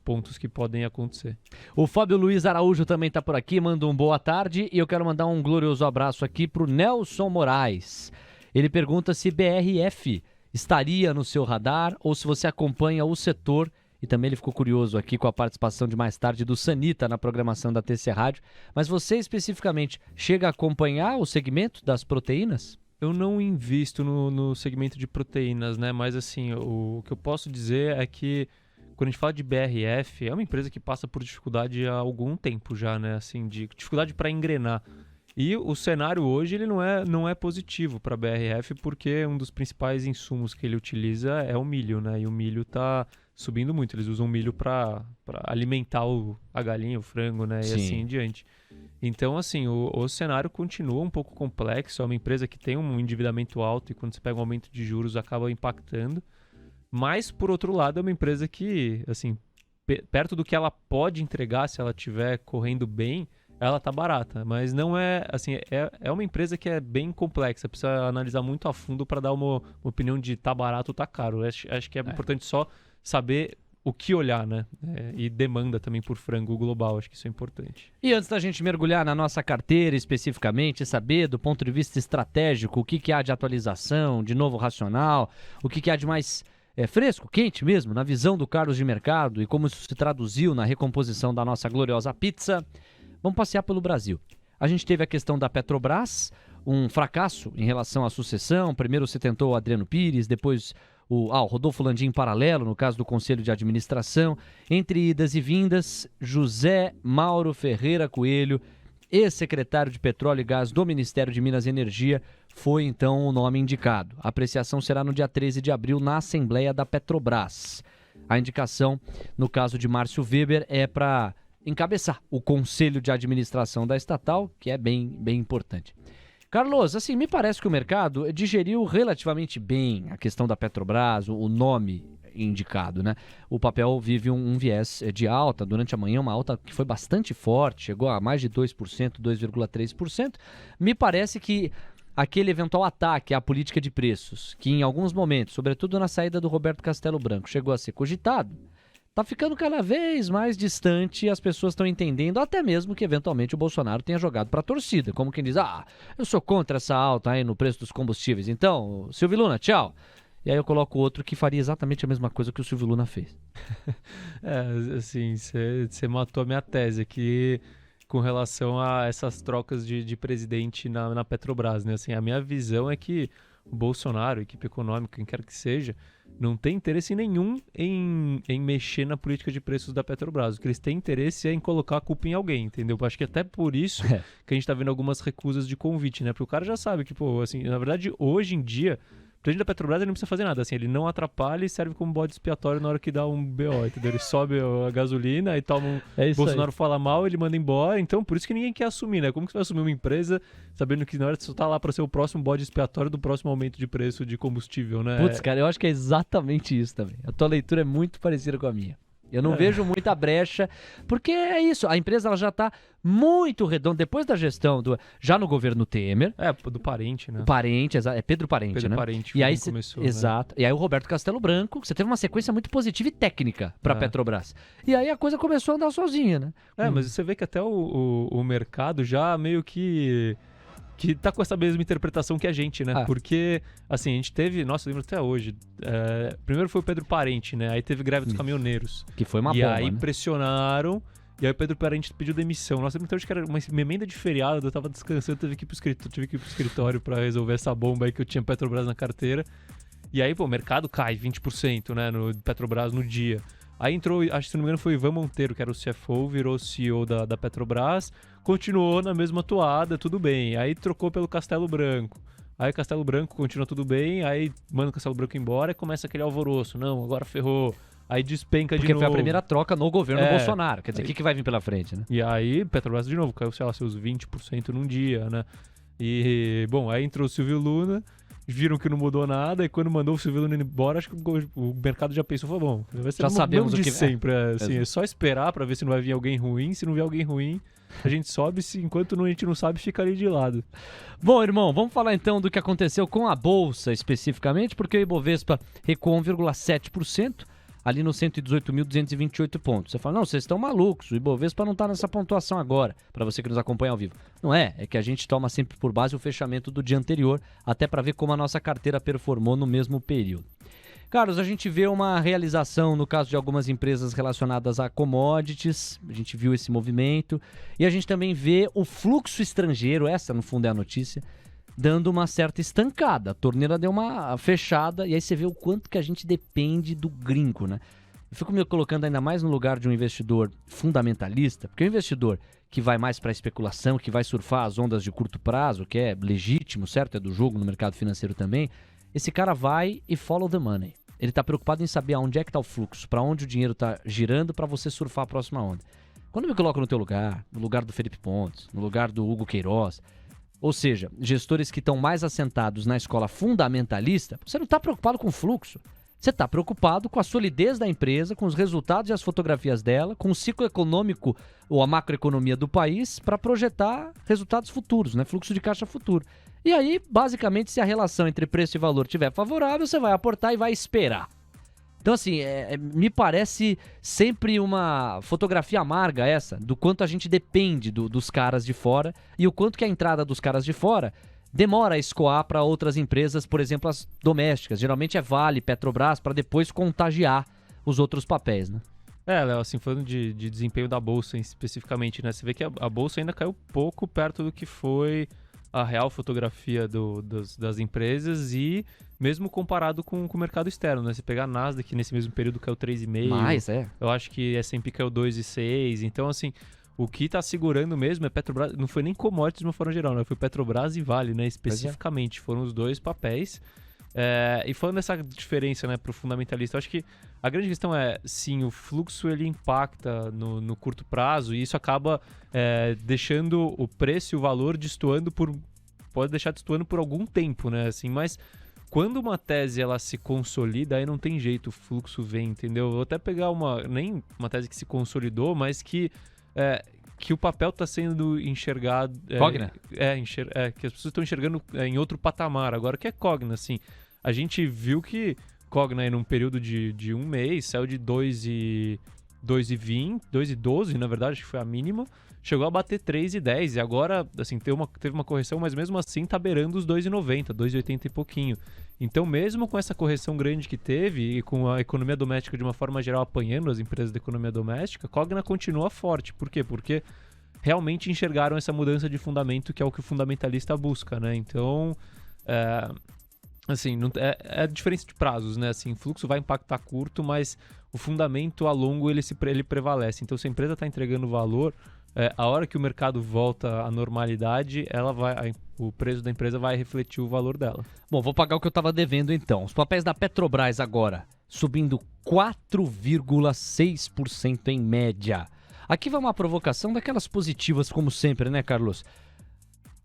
pontos que podem acontecer. O Fábio Luiz Araújo também está por aqui, manda um boa tarde. E eu quero mandar um glorioso abraço aqui para o Nelson Moraes. Ele pergunta se BRF estaria no seu radar ou se você acompanha o setor. E também ele ficou curioso aqui com a participação de mais tarde do Sanita na programação da TC Rádio. Mas você especificamente chega a acompanhar o segmento das proteínas? Eu não invisto no segmento de proteínas, né? Mas assim, o que eu posso dizer é que quando a gente fala de BRF, é uma empresa que passa por dificuldade há algum tempo já, né? Assim, de dificuldade para engrenar. E o cenário hoje ele não é positivo para a BRF porque um dos principais insumos que ele utiliza é o milho, né? E o milho está subindo muito. Eles usam milho para alimentar a galinha, o frango, né? E assim em diante. Então, assim, o cenário continua um pouco complexo. É uma empresa que tem um endividamento alto e quando você pega um aumento de juros acaba impactando. Mas, por outro lado, é uma empresa que, assim, perto do que ela pode entregar se ela estiver correndo bem, ela tá barata, mas não é, assim, é uma empresa que é bem complexa, precisa analisar muito a fundo para dar uma opinião de tá barato ou tá caro. Acho que é importante só saber o que olhar, né? E demanda também por frango global, acho que isso é importante. E antes da gente mergulhar na nossa carteira especificamente, saber do ponto de vista estratégico o que há de atualização, de novo racional, o que há de mais fresco, quente mesmo, na visão do Carlos de mercado e como isso se traduziu na recomposição da nossa gloriosa pizza, vamos passear pelo Brasil. A gente teve a questão da Petrobras, um fracasso em relação à sucessão. Primeiro se tentou o Adriano Pires, depois o Rodolfo Landim em paralelo, no caso do Conselho de Administração. Entre idas e vindas, José Mauro Ferreira Coelho, ex-secretário de Petróleo e Gás do Ministério de Minas e Energia, foi então o nome indicado. A apreciação será no dia 13 de abril na Assembleia da Petrobras. A indicação, no caso de Márcio Weber, é para encabeçar o Conselho de Administração da estatal, que é bem importante. Carlos, assim, me parece que o mercado digeriu relativamente bem a questão da Petrobras, o nome indicado, né? O papel vive um viés de alta durante a manhã, uma alta que foi bastante forte, chegou a mais de 2%, 2,3%. Me parece que aquele eventual ataque à política de preços, que em alguns momentos, sobretudo na saída do Roberto Castelo Branco, chegou a ser cogitado, está ficando cada vez mais distante e as pessoas estão entendendo, até mesmo que eventualmente o Bolsonaro tenha jogado para a torcida, como quem diz, eu sou contra essa alta aí no preço dos combustíveis, então, Silvio Luna, tchau. E aí eu coloco outro que faria exatamente a mesma coisa que o Silvio Luna fez. Assim, você matou a minha tese aqui com relação a essas trocas de presidente na Petrobras, né? Assim, a minha visão é que o Bolsonaro, equipe econômica, quem quer que seja, não tem interesse nenhum em mexer na política de preços da Petrobras. O que eles têm interesse é em colocar a culpa em alguém, entendeu? Acho que até por isso que a gente tá vendo algumas recusas de convite, né? Porque o cara já sabe que, assim, na verdade, hoje em dia, o presidente da Petrobras ele não precisa fazer nada, assim, ele não atrapalha e serve como bode expiatório na hora que dá um BO, entendeu? Ele sobe a gasolina e toma Bolsonaro fala mal, ele manda embora, então por isso que ninguém quer assumir, né? Como que você vai assumir uma empresa sabendo que na hora você tá lá para ser o próximo bode expiatório do próximo aumento de preço de combustível, né? Putz, cara, eu acho que é exatamente isso também. A tua leitura é muito parecida com a minha. Eu não vejo muita brecha, porque é isso, a empresa ela já está muito redonda, depois da gestão, já no governo Temer. Do Parente, né? O Parente, é Pedro Parente, Pedro né? Parente e aí começou, exato. Né? E aí o Roberto Castelo Branco, você teve uma sequência muito positiva e técnica para a Petrobras. E aí a coisa começou a andar sozinha, né? Mas você vê que até o mercado já meio que tá com essa mesma interpretação que a gente, né? Porque, assim, a gente teve... Nossa, eu lembro até hoje. Primeiro foi o Pedro Parente, né? Aí teve greve dos caminhoneiros. Que foi uma bomba, E aí né? pressionaram. E aí o Pedro Parente pediu demissão. Nossa, eu lembro até hoje que era uma emenda de feriado. Eu tava descansando, tive que ir pro escritório pra resolver essa bomba aí que eu tinha Petrobras na carteira. E aí, o mercado cai 20%, né? No Petrobras no dia. Aí entrou, acho que se não me engano foi Ivan Monteiro, que era o CFO, virou CEO da Petrobras, continuou na mesma toada, tudo bem. Aí trocou pelo Castelo Branco. Aí o Castelo Branco continua tudo bem, aí manda o Castelo Branco embora e começa aquele alvoroço. Não, agora ferrou. Aí despenca de novo. Porque foi a primeira troca no governo Bolsonaro. Quer dizer, o que vai vir pela frente, né? E aí Petrobras de novo, caiu, sei lá, seus 20% num dia, né? E, bom, aí entrou o Silvio Luna, viram que não mudou nada, e quando mandou o Silvio Luna embora, acho que o mercado já pensou, falou, bom, vai ser já sabemos o que sempre, assim, é só esperar pra ver se não vai vir alguém ruim, se não vier alguém ruim, a gente sobe, enquanto a gente não sabe, fica ali de lado. Bom, irmão, vamos falar então do que aconteceu com a Bolsa especificamente, porque o Ibovespa recuou 1,7%, ali nos 118.228 pontos. Você fala, não, vocês estão malucos, o Ibovespa não está nessa pontuação agora, para você que nos acompanha ao vivo. Não é que a gente toma sempre por base o fechamento do dia anterior, até para ver como a nossa carteira performou no mesmo período. Carlos, a gente vê uma realização no caso de algumas empresas relacionadas a commodities, a gente viu esse movimento, e a gente também vê o fluxo estrangeiro, essa no fundo é a notícia, dando uma certa estancada. A torneira deu uma fechada e aí você vê o quanto que a gente depende do gringo, né? Eu fico me colocando ainda mais no lugar de um investidor fundamentalista, porque o investidor que vai mais para especulação, que vai surfar as ondas de curto prazo, que é legítimo, certo? É do jogo no mercado financeiro também. Esse cara vai e follow the money. Ele está preocupado em saber aonde é que está o fluxo, para onde o dinheiro está girando para você surfar a próxima onda. Quando eu me coloco no teu lugar, no lugar do Felipe Pontes, no lugar do Hugo Queiroz, ou seja, gestores que estão mais assentados na escola fundamentalista, você não está preocupado com o fluxo. Você está preocupado com a solidez da empresa, com os resultados e as fotografias dela, com o ciclo econômico ou a macroeconomia do país para projetar resultados futuros, né? Fluxo de caixa futuro. E aí, basicamente, se a relação entre preço e valor estiver favorável, você vai aportar e vai esperar. Então, assim, me parece sempre uma fotografia amarga essa, do quanto a gente depende dos caras de fora e o quanto que a entrada dos caras de fora demora a escoar para outras empresas, por exemplo, as domésticas. Geralmente é Vale, Petrobras, para depois contagiar os outros papéis, né? Léo, assim, falando de desempenho da Bolsa especificamente, né? Você vê que a Bolsa ainda caiu pouco perto do que foi a real fotografia das empresas e mesmo comparado com o mercado externo, né? Você pegar a Nasdaq, que nesse mesmo período caiu 3,5%. Mais, Eu acho que S&P caiu 2,6%. Então, assim, o que está segurando mesmo é Petrobras. Não foi nem commodities de uma forma geral, né? Foi Petrobras e Vale, né? Especificamente. Foram os dois papéis. E falando dessa diferença, né, para o fundamentalista, eu acho que a grande questão é, sim, o fluxo ele impacta no curto prazo e isso acaba deixando o preço e o valor destoando pode deixar destoando por algum tempo, né, assim, mas quando uma tese ela se consolida, aí não tem jeito, o fluxo vem, entendeu? Eu vou até pegar nem uma tese que se consolidou, mas que o papel está sendo enxergado... Cogna? Que as pessoas estão enxergando em outro patamar. Agora, o que é Cogna, assim? A gente viu que Cogna, num período de um mês, saiu de 2,20, 2,12, na verdade, acho que foi a mínima, chegou a bater 3,10 e agora, assim, teve uma correção, mas mesmo assim tá beirando os 2,90, 2,80 e pouquinho. Então, mesmo com essa correção grande que teve e com a economia doméstica de uma forma geral apanhando as empresas da economia doméstica, Cogna continua forte. Por quê? Porque realmente enxergaram essa mudança de fundamento, que é o que o fundamentalista busca, né? Então, assim, é a diferença de prazos, né? Assim, o fluxo vai impactar curto, mas o fundamento a longo ele prevalece. Então, se a empresa está entregando valor, a hora que o mercado volta à normalidade, o preço da empresa vai refletir o valor dela. Bom, vou pagar o que eu estava devendo então. Os papéis da Petrobras agora subindo 4,6% em média. Aqui vai uma provocação daquelas positivas como sempre, né, Carlos?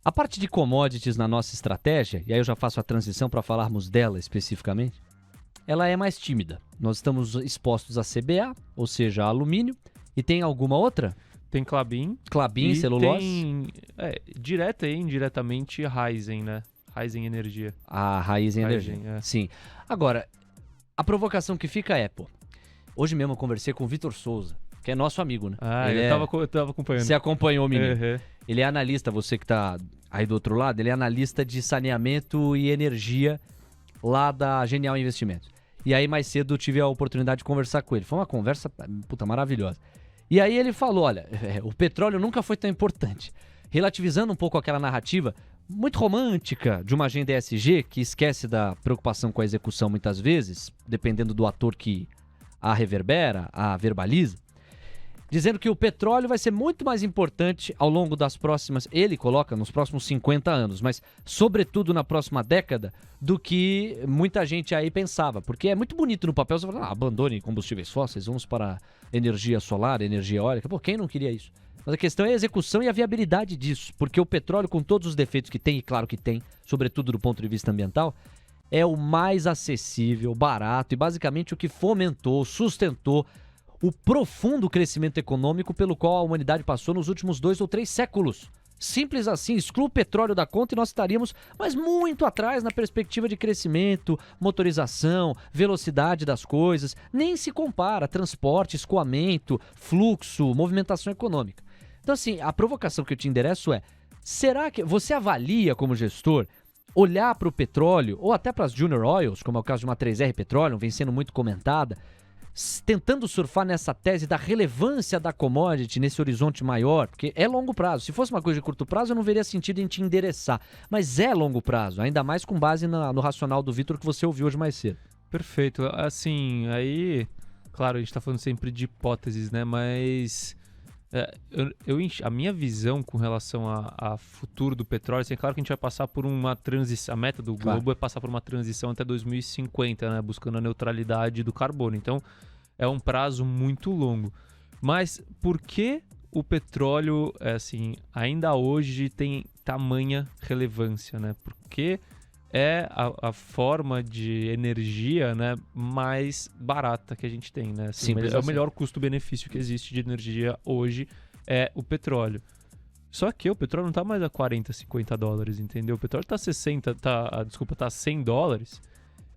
A parte de commodities na nossa estratégia, e aí eu já faço a transição para falarmos dela especificamente, ela é mais tímida. Nós estamos expostos a CBA, ou seja, a alumínio, e tem alguma outra? Tem Klabin, celulose. Tem, direta e indiretamente, Raizen, né? Raizen Energia. A Raizen Energia, sim. Agora, a provocação que fica é, hoje mesmo eu conversei com o Vitor Souza, que é nosso amigo, né? Eu tava acompanhando. Você acompanhou o menino. Uhum. Ele é analista, você que tá aí do outro lado, ele é analista de saneamento e energia lá da Genial Investimentos. E aí mais cedo eu tive a oportunidade de conversar com ele. Foi uma conversa, maravilhosa. E aí ele falou, olha, o petróleo nunca foi tão importante. Relativizando um pouco aquela narrativa muito romântica de uma agenda ESG, que esquece da preocupação com a execução muitas vezes, dependendo do ator que a reverbera, a verbaliza, dizendo que o petróleo vai ser muito mais importante ao longo das próximas, ele coloca nos próximos 50 anos, mas sobretudo na próxima década, do que muita gente aí pensava. Porque é muito bonito no papel, você fala, abandone combustíveis fósseis, vamos para energia solar, energia eólica. Quem não queria isso? Mas a questão é a execução e a viabilidade disso, porque o petróleo, com todos os defeitos que tem, e claro que tem, sobretudo do ponto de vista ambiental, é o mais acessível, barato e basicamente o que fomentou, sustentou o profundo crescimento econômico pelo qual a humanidade passou nos últimos 2 ou 3 séculos. Simples assim, exclua o petróleo da conta e nós estaríamos, mas muito atrás na perspectiva de crescimento, motorização, velocidade das coisas. Nem se compara transporte, escoamento, fluxo, movimentação econômica. Então assim, a provocação que eu te endereço é, será que você avalia como gestor olhar para o petróleo, ou até para as Junior Oils, como é o caso de uma 3R Petroleum, vem sendo muito comentada, tentando surfar nessa tese da relevância da commodity nesse horizonte maior, porque é longo prazo. Se fosse uma coisa de curto prazo, eu não veria sentido em te endereçar. Mas é longo prazo, ainda mais com base no racional do Vitor que você ouviu hoje mais cedo. Perfeito. Assim, aí, claro, a gente tá falando sempre de hipóteses, né? Mas a minha visão com relação a futuro do petróleo, assim, é claro que a gente vai passar por uma transição. A meta do globo é passar por uma transição até 2050, né? Buscando a neutralidade do carbono. Então, é um prazo muito longo. Mas por que o petróleo, assim, ainda hoje tem tamanha relevância, né? Porque é a forma de energia, né, mais barata que a gente tem, né? Assim, é o melhor custo-benefício que existe de energia hoje, é o petróleo. Só que o petróleo não tá mais a 40, 50 dólares, entendeu? O petróleo tá tá a 100 dólares.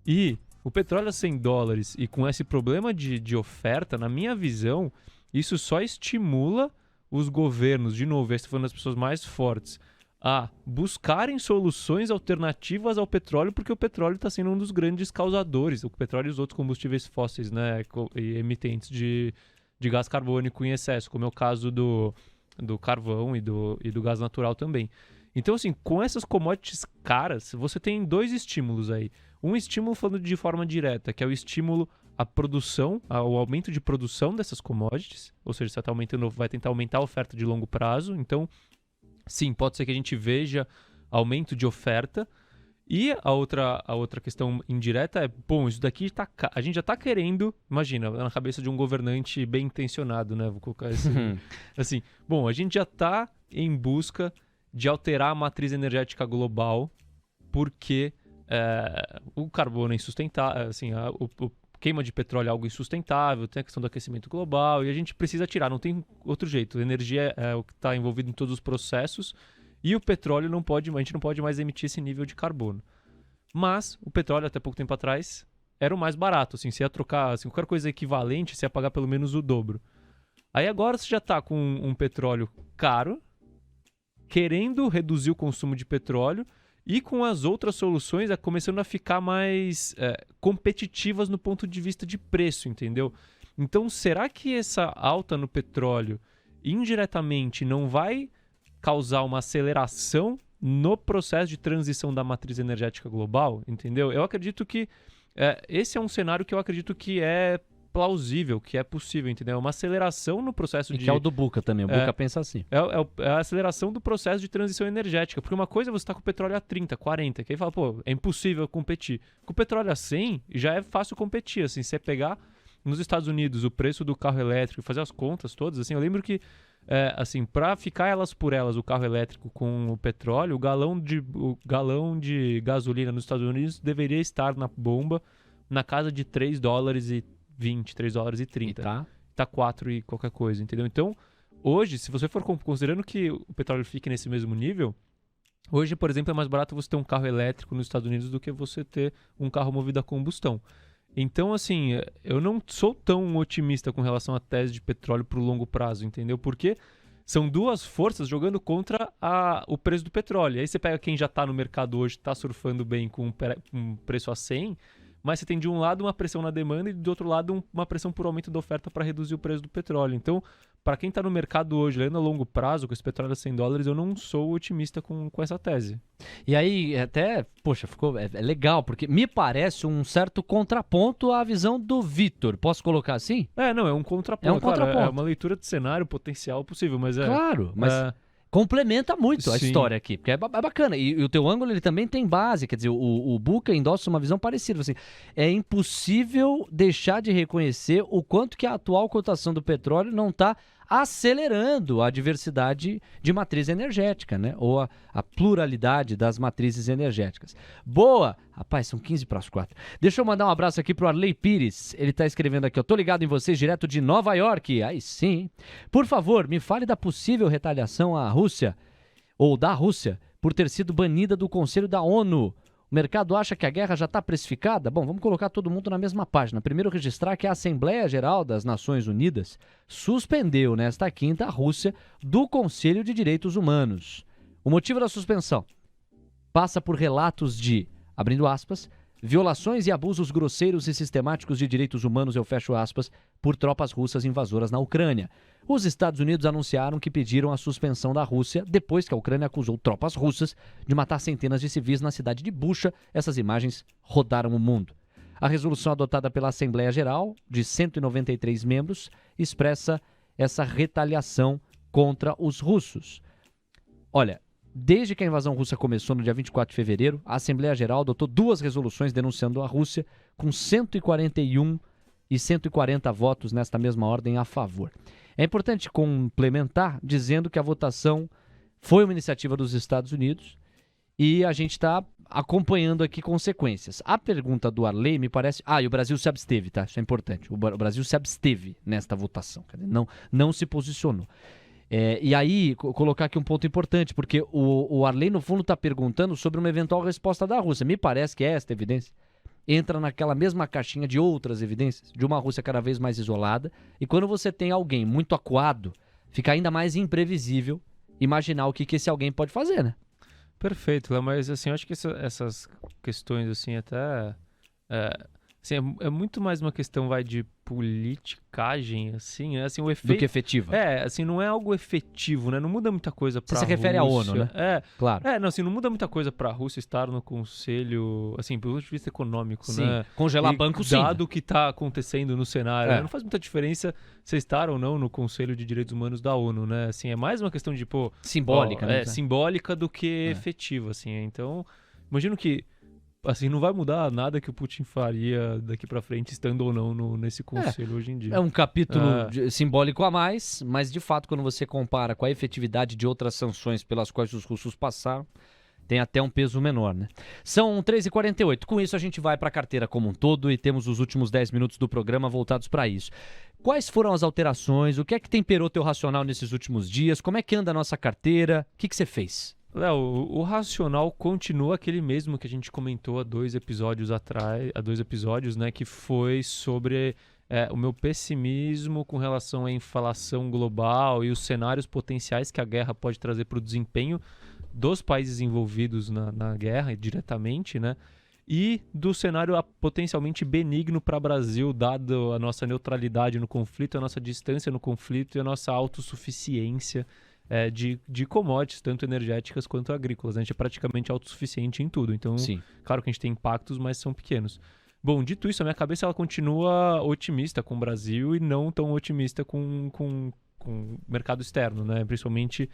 E o petróleo a 100 dólares e com esse problema de oferta, na minha visão, isso só estimula os governos, de novo, estou falando das pessoas mais fortes, a buscarem soluções alternativas ao petróleo, porque o petróleo está sendo um dos grandes causadores, o petróleo e os outros combustíveis fósseis, né, e emitentes de gás carbônico em excesso, como é o caso do carvão e do gás natural também. Então, assim, com essas commodities caras, você tem 2 estímulos aí. Um estímulo falando de forma direta, que é o estímulo à produção, ao aumento de produção dessas commodities, ou seja, você tá aumentando, vai tentar aumentar a oferta de longo prazo. Então, sim, pode ser que a gente veja aumento de oferta. E a outra questão indireta é, bom, isso daqui a gente já está querendo, imagina, na cabeça de um governante bem intencionado, né? Vou colocar assim, bom, a gente já está em busca de alterar a matriz energética global porque o carbono é insustentável, assim, o queima de petróleo é algo insustentável, tem a questão do aquecimento global e a gente precisa tirar, não tem outro jeito. A energia é o que está envolvido em todos os processos. E o petróleo a gente não pode mais emitir esse nível de carbono. Mas o petróleo, até pouco tempo atrás, era o mais barato. Assim, você ia trocar, assim, qualquer coisa equivalente, você ia pagar pelo menos o dobro. Aí agora você já está com um petróleo caro, querendo reduzir o consumo de petróleo e com as outras soluções começando a ficar mais competitivas no ponto de vista de preço, entendeu? Então, será que essa alta no petróleo indiretamente não vai causar uma aceleração no processo de transição da matriz energética global, entendeu? Eu acredito que esse é um cenário que eu acredito que é plausível, que é possível, entendeu? Uma aceleração no processo que é o do Buca também, o Buca pensa assim. É a aceleração do processo de transição energética, porque uma coisa é você estar com o petróleo a 30, 40, que aí fala, pô, é impossível competir. Com o petróleo a 100, já é fácil competir, assim, você pegar nos Estados Unidos o preço do carro elétrico, fazer as contas todas, assim, eu lembro que assim, para ficar elas por elas, o carro elétrico com o petróleo, o galão de gasolina nos Estados Unidos deveria estar na bomba na casa de $3,20, $3,30. Tá 4 e qualquer coisa, entendeu? Então, hoje, se você for considerando que o petróleo fique nesse mesmo nível, hoje, por exemplo, é mais barato você ter um carro elétrico nos Estados Unidos do que você ter um carro movido a combustão. Então, assim, eu não sou tão otimista com relação à tese de petróleo para o longo prazo, entendeu? Porque são duas forças jogando contra o preço do petróleo. E aí você pega quem já está no mercado hoje, está surfando bem com um preço a 100, mas você tem de um lado uma pressão na demanda e do outro lado uma pressão por aumento da oferta para reduzir o preço do petróleo. Então, para quem está no mercado hoje, lendo a longo prazo, com esse petróleo a $100, eu não sou otimista com essa tese. E aí, até, poxa, é legal, porque me parece um certo contraponto à visão do Vitor. Posso colocar assim? Não, é um contraponto. É um contraponto. Claro, é uma leitura de cenário potencial possível, mas Claro, mas complementa muito a história aqui, porque é bacana. E o teu ângulo, ele também tem base, quer dizer, o Buca endossa uma visão parecida. Assim, é impossível deixar de reconhecer o quanto que a atual cotação do petróleo não está acelerando a diversidade de matriz energética, né? Ou a pluralidade das matrizes energéticas. Boa! Rapaz, são 15 para as 4. Deixa eu mandar um abraço aqui pro Arley Pires. Ele tá escrevendo aqui, ó. Tô ligado em vocês direto de Nova York. Aí sim. Por favor, me fale da possível retaliação à Rússia, ou da Rússia, por ter sido banida do Conselho da ONU. O mercado acha que a guerra já está precificada? Bom, vamos colocar todo mundo na mesma página. Primeiro, registrar que a Assembleia Geral das Nações Unidas suspendeu nesta quinta a Rússia do Conselho de Direitos Humanos. O motivo da suspensão passa por relatos de, abrindo aspas, violações e abusos grosseiros e sistemáticos de direitos humanos, eu fecho aspas, por tropas russas invasoras na Ucrânia. Os Estados Unidos anunciaram que pediram a suspensão da Rússia depois que a Ucrânia acusou tropas russas de matar centenas de civis na cidade de Bucha. Essas imagens rodaram o mundo. A resolução adotada pela Assembleia Geral, de 193 membros, expressa essa retaliação contra os russos. Olha, desde que a invasão russa começou no dia 24 de fevereiro, a Assembleia Geral adotou 2 resoluções denunciando a Rússia, com 141 e 140 votos nesta mesma ordem a favor. É importante complementar dizendo que a votação foi uma iniciativa dos Estados Unidos e a gente está acompanhando aqui consequências. A pergunta do Arley me parece... e o Brasil se absteve, tá? Isso é importante. O Brasil se absteve nesta votação, não se posicionou. E aí, colocar aqui um ponto importante, porque o Arley, no fundo, está perguntando sobre uma eventual resposta da Rússia. Me parece que esta evidência entra naquela mesma caixinha de outras evidências, de uma Rússia cada vez mais isolada. E quando você tem alguém muito acuado, fica ainda mais imprevisível imaginar o que esse alguém pode fazer, né? Perfeito, Léo, mas assim, eu acho que essas questões, assim, até... Assim, é muito mais uma questão, de politicagem, assim, né? Assim, o efeito... Do que efetiva. Assim, não é algo efetivo, né? Não muda muita coisa pra Você se refere à ONU, né? Claro. Não, assim, não muda muita coisa pra Rússia estar no Conselho, assim, do ponto de vista econômico, Sim. né? Congelar banco, sim. Dado o que tá acontecendo no cenário, né? Não faz muita diferença você estar ou não no Conselho de Direitos Humanos da ONU, né? Assim, é mais uma questão de, simbólica, né? Simbólica do que efetiva, assim. Então, imagino que assim, não vai mudar nada que o Putin faria daqui pra frente, estando ou não nesse conselho hoje em dia. É um capítulo simbólico a mais, mas de fato, quando você compara com a efetividade de outras sanções pelas quais os russos passaram, tem até um peso menor, né? São 3h48. Com isso, a gente vai para a carteira como um todo e temos os últimos 10 minutos do programa voltados para isso. Quais foram as alterações? O que é que temperou teu racional nesses últimos dias? Como é que anda a nossa carteira? O que você fez? Léo, o racional continua aquele mesmo que a gente comentou há 2 episódios atrás, né, que foi sobre o meu pessimismo com relação à inflação global e os cenários potenciais que a guerra pode trazer para o desempenho dos países envolvidos na guerra diretamente, né, e do cenário potencialmente benigno para o Brasil, dado a nossa neutralidade no conflito, a nossa distância no conflito e a nossa autossuficiência de commodities, tanto energéticas quanto agrícolas. A gente é praticamente autossuficiente em tudo. Então, Sim. Claro que a gente tem impactos, mas são pequenos. Bom, dito isso, a minha cabeça ela continua otimista com o Brasil e não tão otimista com o mercado externo, né? Principalmente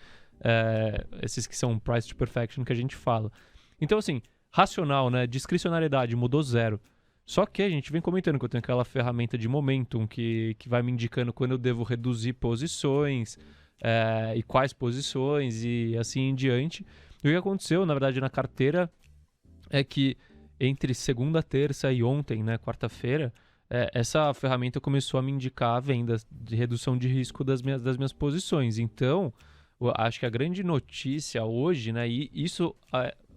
esses que são price to perfection que a gente fala. Então, assim, racional, né? Discricionariedade mudou 0. Só que a gente vem comentando que eu tenho aquela ferramenta de momentum que vai me indicando quando eu devo reduzir posições, e quais posições e assim em diante. E o que aconteceu, na verdade, na carteira é que entre segunda, terça e ontem, né, quarta-feira, essa ferramenta começou a me indicar a venda de redução de risco das minhas posições. Então, eu acho que a grande notícia hoje, né, e isso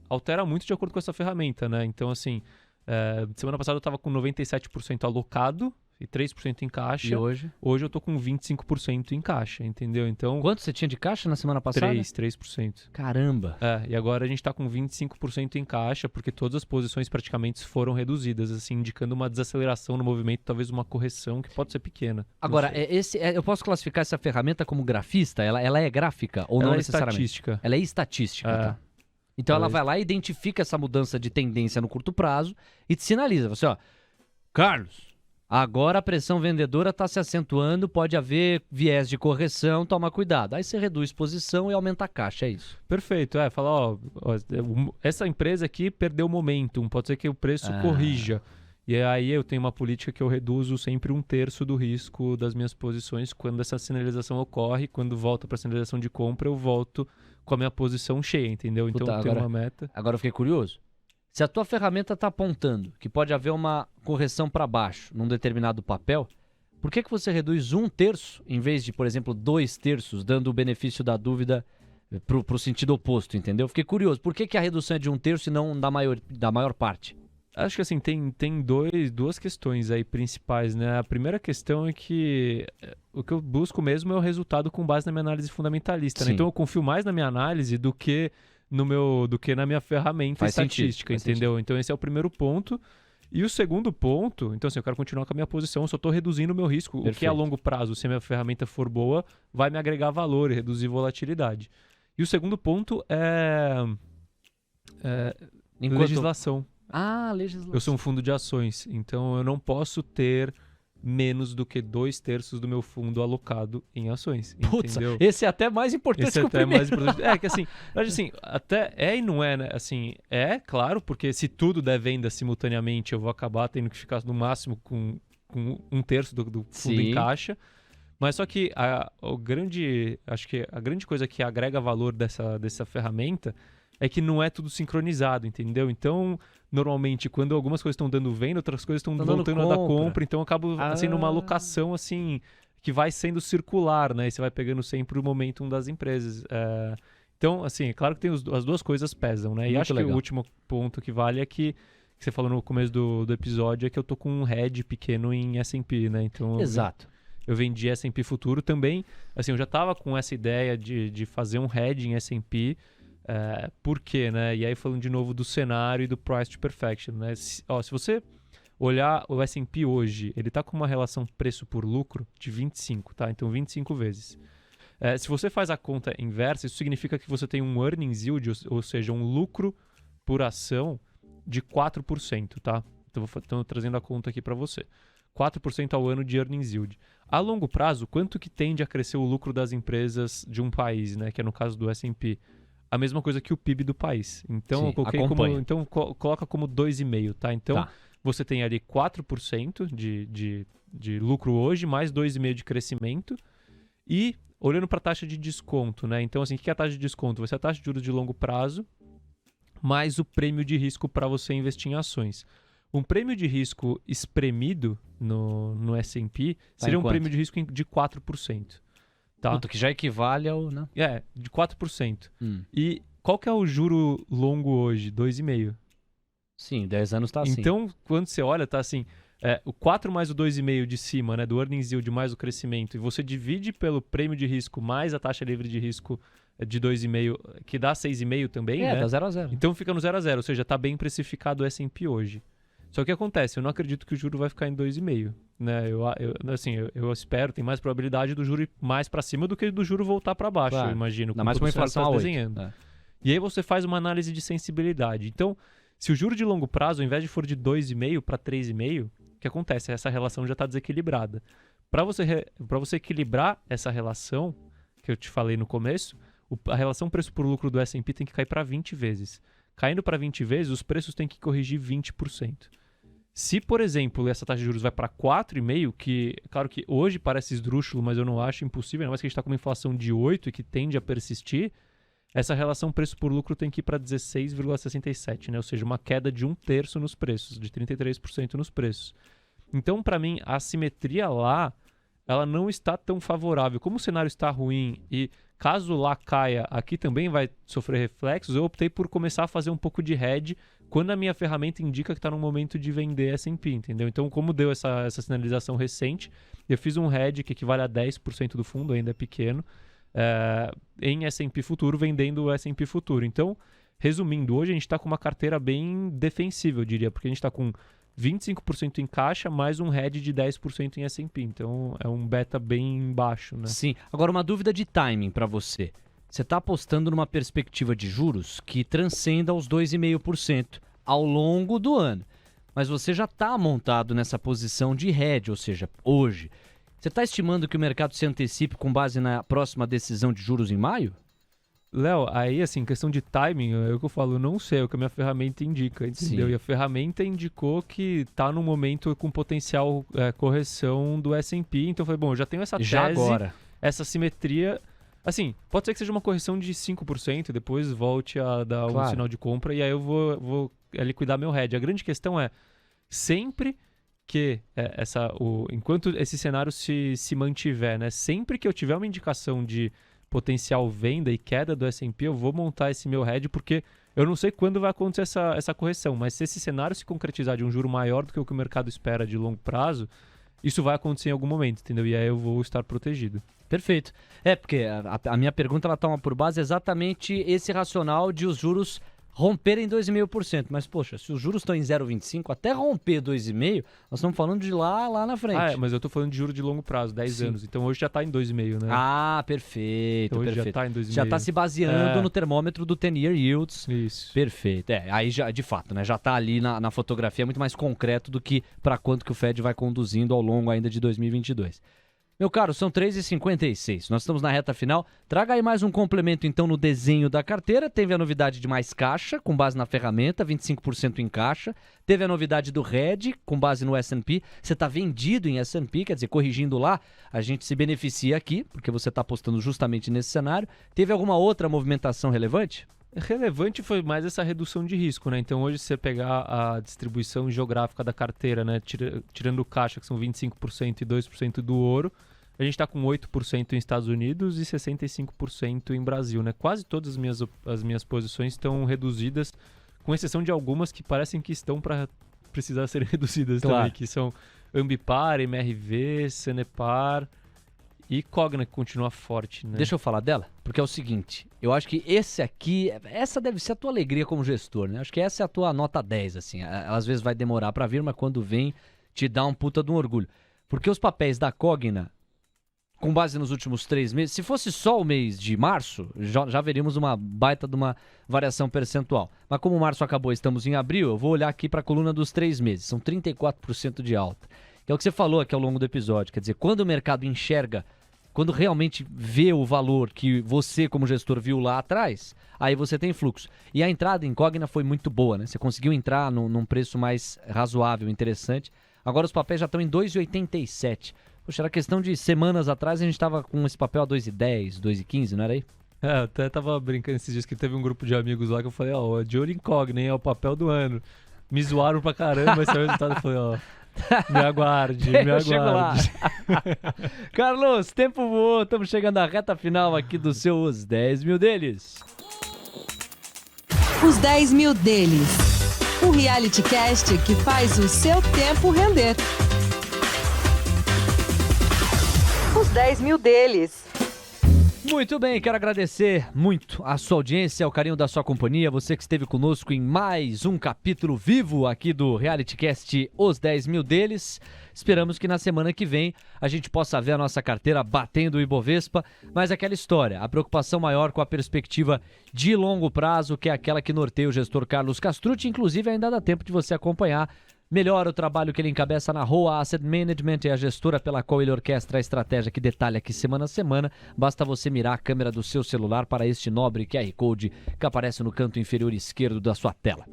altera muito de acordo com essa ferramenta, né? Então, assim, semana passada eu estava com 97% alocado e 3% em caixa. E hoje? Hoje eu tô com 25% em caixa, entendeu? Então, quanto você tinha de caixa na semana passada? 3%. Caramba! E agora a gente tá com 25% em caixa, porque todas as posições praticamente foram reduzidas, assim, indicando uma desaceleração no movimento, talvez uma correção que pode ser pequena. Agora, eu posso classificar essa ferramenta como grafista? Ela é gráfica ou não necessariamente? Estatística. Ela é estatística, tá? Então ela vai lá e identifica essa mudança de tendência no curto prazo e te sinaliza. Você, Carlos, agora a pressão vendedora está se acentuando, pode haver viés de correção, toma cuidado. Aí você reduz posição e aumenta a caixa, é isso? Perfeito, fala, essa empresa aqui perdeu momentum, pode ser que o preço corrija. E aí eu tenho uma política que eu reduzo sempre 1/3 do risco das minhas posições quando essa sinalização ocorre. Quando volta para a sinalização de compra, eu volto com a minha posição cheia, entendeu? Então eu tenho uma meta. Agora eu fiquei curioso. Se a tua ferramenta está apontando que pode haver uma correção para baixo num determinado papel, por que você reduz 1/3 em vez de, por exemplo, 2/3, dando o benefício da dúvida para o sentido oposto, entendeu? Fiquei curioso. Por que a redução é de 1/3 e não da maior parte? Acho que assim, tem duas questões aí principais, né? A primeira questão é que o que eu busco mesmo é o resultado com base na minha análise fundamentalista, né? Então eu confio mais na minha análise do que na minha ferramenta estatística, entendeu? Sentido. Então esse é o primeiro ponto. E o segundo ponto, então assim, eu quero continuar com a minha posição, eu só estou reduzindo o meu risco. Perfeito. O que a longo prazo, se a minha ferramenta for boa, vai me agregar valor e reduzir volatilidade. E o segundo ponto é legislação. Legislação. Eu sou um fundo de ações, então eu não posso ter menos do que 2/3 do meu fundo alocado em ações. Putz, entendeu? Esse é até mais importante que o primeiro. Mais importante. Que assim, até e não é, né? Assim, claro, porque se tudo der venda simultaneamente, eu vou acabar tendo que ficar no máximo com 1/3 do fundo em caixa. Mas só que acho que a grande coisa que agrega valor dessa ferramenta é que não é tudo sincronizado, entendeu? Então, normalmente, quando algumas coisas estão dando venda, outras coisas estão voltando a dar compra. Então, eu acabo sendo uma alocação, assim, que vai sendo circular, né? E você vai pegando sempre o momentum das empresas. Então, assim, é claro que as duas coisas pesam, né? E acho que o último ponto que vale é que você falou no começo do episódio, é que eu tô com um hedge pequeno em S&P, né? Então, exato. Eu vendi S&P futuro também. Assim, eu já estava com essa ideia de fazer um hedge em S&P. Por quê, né? E aí falando de novo do cenário e do price to perfection, né? Se você olhar o S&P hoje, ele está com uma relação preço por lucro de 25, tá? Então 25 vezes. Se você faz a conta inversa, isso significa que você tem um earnings yield, ou seja, um lucro por ação de 4%, tá? Então estou trazendo a conta aqui para você. 4% ao ano de earnings yield. A longo prazo, quanto que tende a crescer o lucro das empresas de um país, né? Que é no caso do S&P. A mesma coisa que o PIB do país. Então, Sim, eu coloquei então coloca como 2,5, tá? Então, você tem ali 4% de lucro hoje, mais 2,5% de crescimento. E olhando para a taxa de desconto, né? Então, assim, o que é a taxa de desconto? Vai ser a taxa de juros de longo prazo mais o prêmio de risco para você investir em ações. Um prêmio de risco espremido no S&P seria um prêmio de risco de 4%. Tá? Puta, que já equivale ao... Né? De 4%. E qual que é o juro longo hoje? 2,5%. Sim, 10 anos tá assim. Então, quando você olha, tá assim, o 4 mais o 2,5 de cima, né, do earnings yield mais o crescimento, e você divide pelo prêmio de risco mais a taxa livre de risco de 2,5, que dá 6,5 também, né? Dá 0 a 0. Então fica no 0 a 0, ou seja, tá bem precificado o S&P hoje. Só que o que acontece? Eu não acredito que o juro vai ficar em 2,5, né? Eu espero, tem mais probabilidade do juro ir mais para cima do que do juro voltar para baixo, eu imagino. Ainda mais com a inflação a 8. Desenhando. E aí você faz uma análise de sensibilidade. Então, se o juro de longo prazo, ao invés de for de 2,5 para 3,5, o que acontece? Essa relação já está desequilibrada. Para você equilibrar essa relação, que eu te falei no começo, a relação preço por lucro do S&P tem que cair para 20 vezes. Caindo para 20 vezes, os preços têm que corrigir 20%. Se, por exemplo, essa taxa de juros vai para 4,5%, que, claro que hoje parece esdrúxulo, mas eu não acho impossível, ainda mais que a gente está com uma inflação de 8% e que tende a persistir, essa relação preço por lucro tem que ir para 16,67%, né? Ou seja, uma queda de 1/3 nos preços, de 33% nos preços. Então, para mim, a assimetria lá, ela não está tão favorável. Como o cenário está ruim e caso lá caia, aqui também vai sofrer reflexos, eu optei por começar a fazer um pouco de hedge quando a minha ferramenta indica que está no momento de vender S&P, entendeu? Então, como deu essa sinalização recente, eu fiz um hedge que equivale a 10% do fundo, ainda é pequeno, em S&P futuro, vendendo o S&P futuro. Então, resumindo, hoje a gente está com uma carteira bem defensiva, eu diria, porque a gente está com 25% em caixa, mais um hedge de 10% em S&P. Então, é um beta bem baixo, né? Sim. Agora, uma dúvida de timing para você. Você está apostando numa perspectiva de juros que transcenda os 2,5% ao longo do ano. Mas você já está montado nessa posição de hedge, ou seja, hoje. Você está estimando que o mercado se antecipe com base na próxima decisão de juros em maio? Léo, aí assim, questão de timing, é o que eu falo, eu não sei, é o que a minha ferramenta indica, entendeu? Sim. E a ferramenta indicou que tá num momento com potencial correção do S&P, então eu falei, bom, eu já tenho essa tese, agora. Essa simetria, assim, pode ser que seja uma correção de 5%, depois volte a dar um sinal de compra e aí eu vou liquidar meu hedge. A grande questão é, sempre que enquanto esse cenário se mantiver, né, sempre que eu tiver uma indicação de potencial venda e queda do S&P, eu vou montar esse meu hedge, porque eu não sei quando vai acontecer essa correção, mas se esse cenário se concretizar de um juro maior do que o que o mercado espera de longo prazo, isso vai acontecer em algum momento, entendeu? E aí eu vou estar protegido. Perfeito. Porque a minha pergunta ela toma por base exatamente esse racional de os juros romperem 2,5%. Mas, poxa, se os juros estão em 0,25%, até romper 2,5%, nós estamos falando de lá na frente. Mas eu estou falando de juro de longo prazo, 10 anos. Então hoje já está em 2,5%, né? Ah, perfeito. Então hoje perfeito. já está em 2,5%. Já está se baseando no termômetro do 10-year yields. Isso. Perfeito. Aí já, de fato, né? Já está ali na fotografia muito mais concreto do que para quanto que o Fed vai conduzindo ao longo ainda de 2022. Meu caro, são 3h56, nós estamos na reta final. Traga aí mais um complemento então no desenho da carteira. Teve a novidade de mais caixa, com base na ferramenta, 25% em caixa. Teve a novidade do hedge, com base no S&P. Você está vendido em S&P, quer dizer, corrigindo lá, a gente se beneficia aqui, porque você está apostando justamente nesse cenário. Teve alguma outra movimentação relevante? Relevante foi mais essa redução de risco, né? Então hoje, se você pegar a distribuição geográfica da carteira, né? Tirando o caixa, que são 25% e 2% do ouro, a gente está com 8% em Estados Unidos e 65% em Brasil, né? Quase todas as minhas posições estão reduzidas, com exceção de algumas que parecem que estão para precisar serem reduzidas também, que são Ambipar, MRV, Sanepar E Cogna, que continua forte, né? Deixa eu falar dela, porque é o seguinte, eu acho que essa deve ser a tua alegria como gestor, né? Acho que essa é a tua nota 10, assim. Ela, às vezes vai demorar pra vir, mas quando vem, te dá um puta de um orgulho. Porque os papéis da Cogna, com base nos últimos 3 meses, se fosse só o mês de março, já veríamos uma baita de uma variação percentual. Mas como março acabou, estamos em abril, eu vou olhar aqui para a coluna dos 3 meses. São 34% de alta. Que é o que você falou aqui ao longo do episódio. Quer dizer, quando o mercado enxerga, quando realmente vê o valor que você como gestor viu lá atrás, aí você tem fluxo. E a entrada em Cogna foi muito boa, né? Você conseguiu entrar num preço mais razoável, interessante. Agora os papéis já estão em 2,87. Poxa, era questão de semanas atrás, a gente estava com esse papel a 2,10, 2,15, não era aí? Eu até tava brincando esses dias que teve um grupo de amigos lá que eu falei, ó, de olho em Cogna, hein, é o papel do ano. Me zoaram pra caramba, esse é o resultado. Eu falei, ó, me aguarde, me aguarde. Chego lá. Carlos, tempo voou, estamos chegando à reta final aqui dos seus 10 mil deles. Os 10 mil deles. O reality cast que faz o seu tempo render. Os 10 mil deles. Muito bem, quero agradecer muito a sua audiência, o carinho da sua companhia, você que esteve conosco em mais um capítulo vivo aqui do Reality Cast Os 10 Mil Deles. Esperamos que na semana que vem a gente possa ver a nossa carteira batendo o Ibovespa, mas aquela história, a preocupação maior com a perspectiva de longo prazo, que é aquela que norteia o gestor Carlos Castrucci, inclusive ainda dá tempo de você acompanhar melhor o trabalho que ele encabeça na Roa Asset Management, é a gestora pela qual ele orquestra a estratégia que detalha aqui semana a semana. Basta você mirar a câmera do seu celular para este nobre QR Code que aparece no canto inferior esquerdo da sua tela.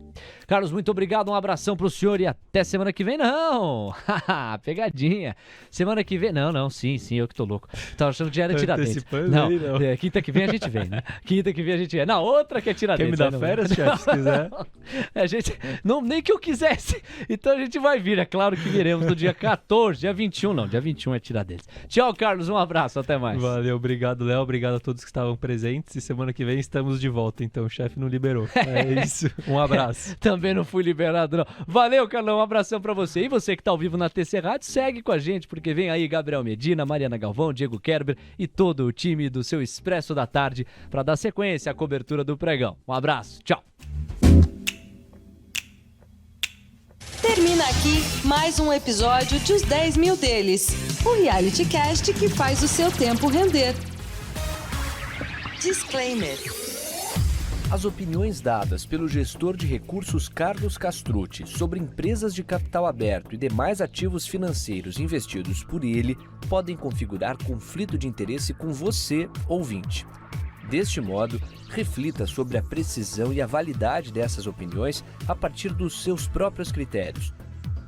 Carlos, muito obrigado, um abração para o senhor e até semana que vem. Não! Pegadinha. Semana que vem, não, sim, eu que tô louco. Tava achando que já era Tiradentes. Não, quinta que vem a gente vem, né? Quinta que vem a gente vem. Na outra que é Tiradentes. Quer me dar férias, chefe, se quiser? A gente, não, nem que eu quisesse. Então a gente vai vir, é claro que viremos no dia 14, dia 21 não, dia 21 é Tiradentes. Tchau, Carlos, um abraço, até mais. Valeu, obrigado, Léo, obrigado a todos que estavam presentes e semana que vem estamos de volta, então o chefe não liberou. É isso, um abraço. Também não fui liberado, não. Valeu, Carlão, um abração pra você. E você que tá ao vivo na TC Rádio, segue com a gente, porque vem aí Gabriel Medina, Mariana Galvão, Diego Kerber e todo o time do seu Expresso da Tarde pra dar sequência à cobertura do pregão. Um abraço, tchau. Termina aqui mais um episódio de Os 10 Mil Deles. O reality cast que faz o seu tempo render. Disclaimer. As opiniões dadas pelo gestor de recursos Carlos Castrucci sobre empresas de capital aberto e demais ativos financeiros investidos por ele podem configurar conflito de interesse com você, ouvinte. Deste modo, reflita sobre a precisão e a validade dessas opiniões a partir dos seus próprios critérios.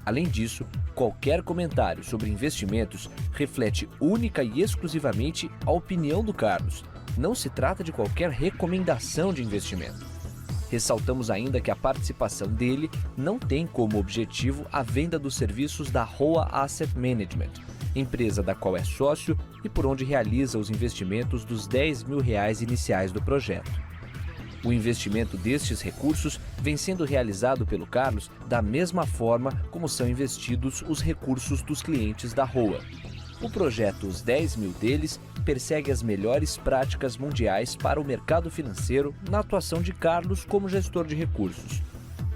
Além disso, qualquer comentário sobre investimentos reflete única e exclusivamente a opinião do Carlos. Não se trata de qualquer recomendação de investimento. Ressaltamos ainda que a participação dele não tem como objetivo a venda dos serviços da Roa Asset Management, empresa da qual é sócio e por onde realiza os investimentos dos R$10 mil iniciais do projeto. O investimento destes recursos vem sendo realizado pelo Carlos da mesma forma como são investidos os recursos dos clientes da Roa. O projeto Os 10 Mil Deles persegue as melhores práticas mundiais para o mercado financeiro na atuação de Carlos como gestor de recursos.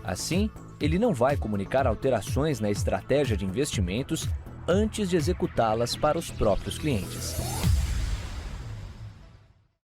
Assim, ele não vai comunicar alterações na estratégia de investimentos antes de executá-las para os próprios clientes.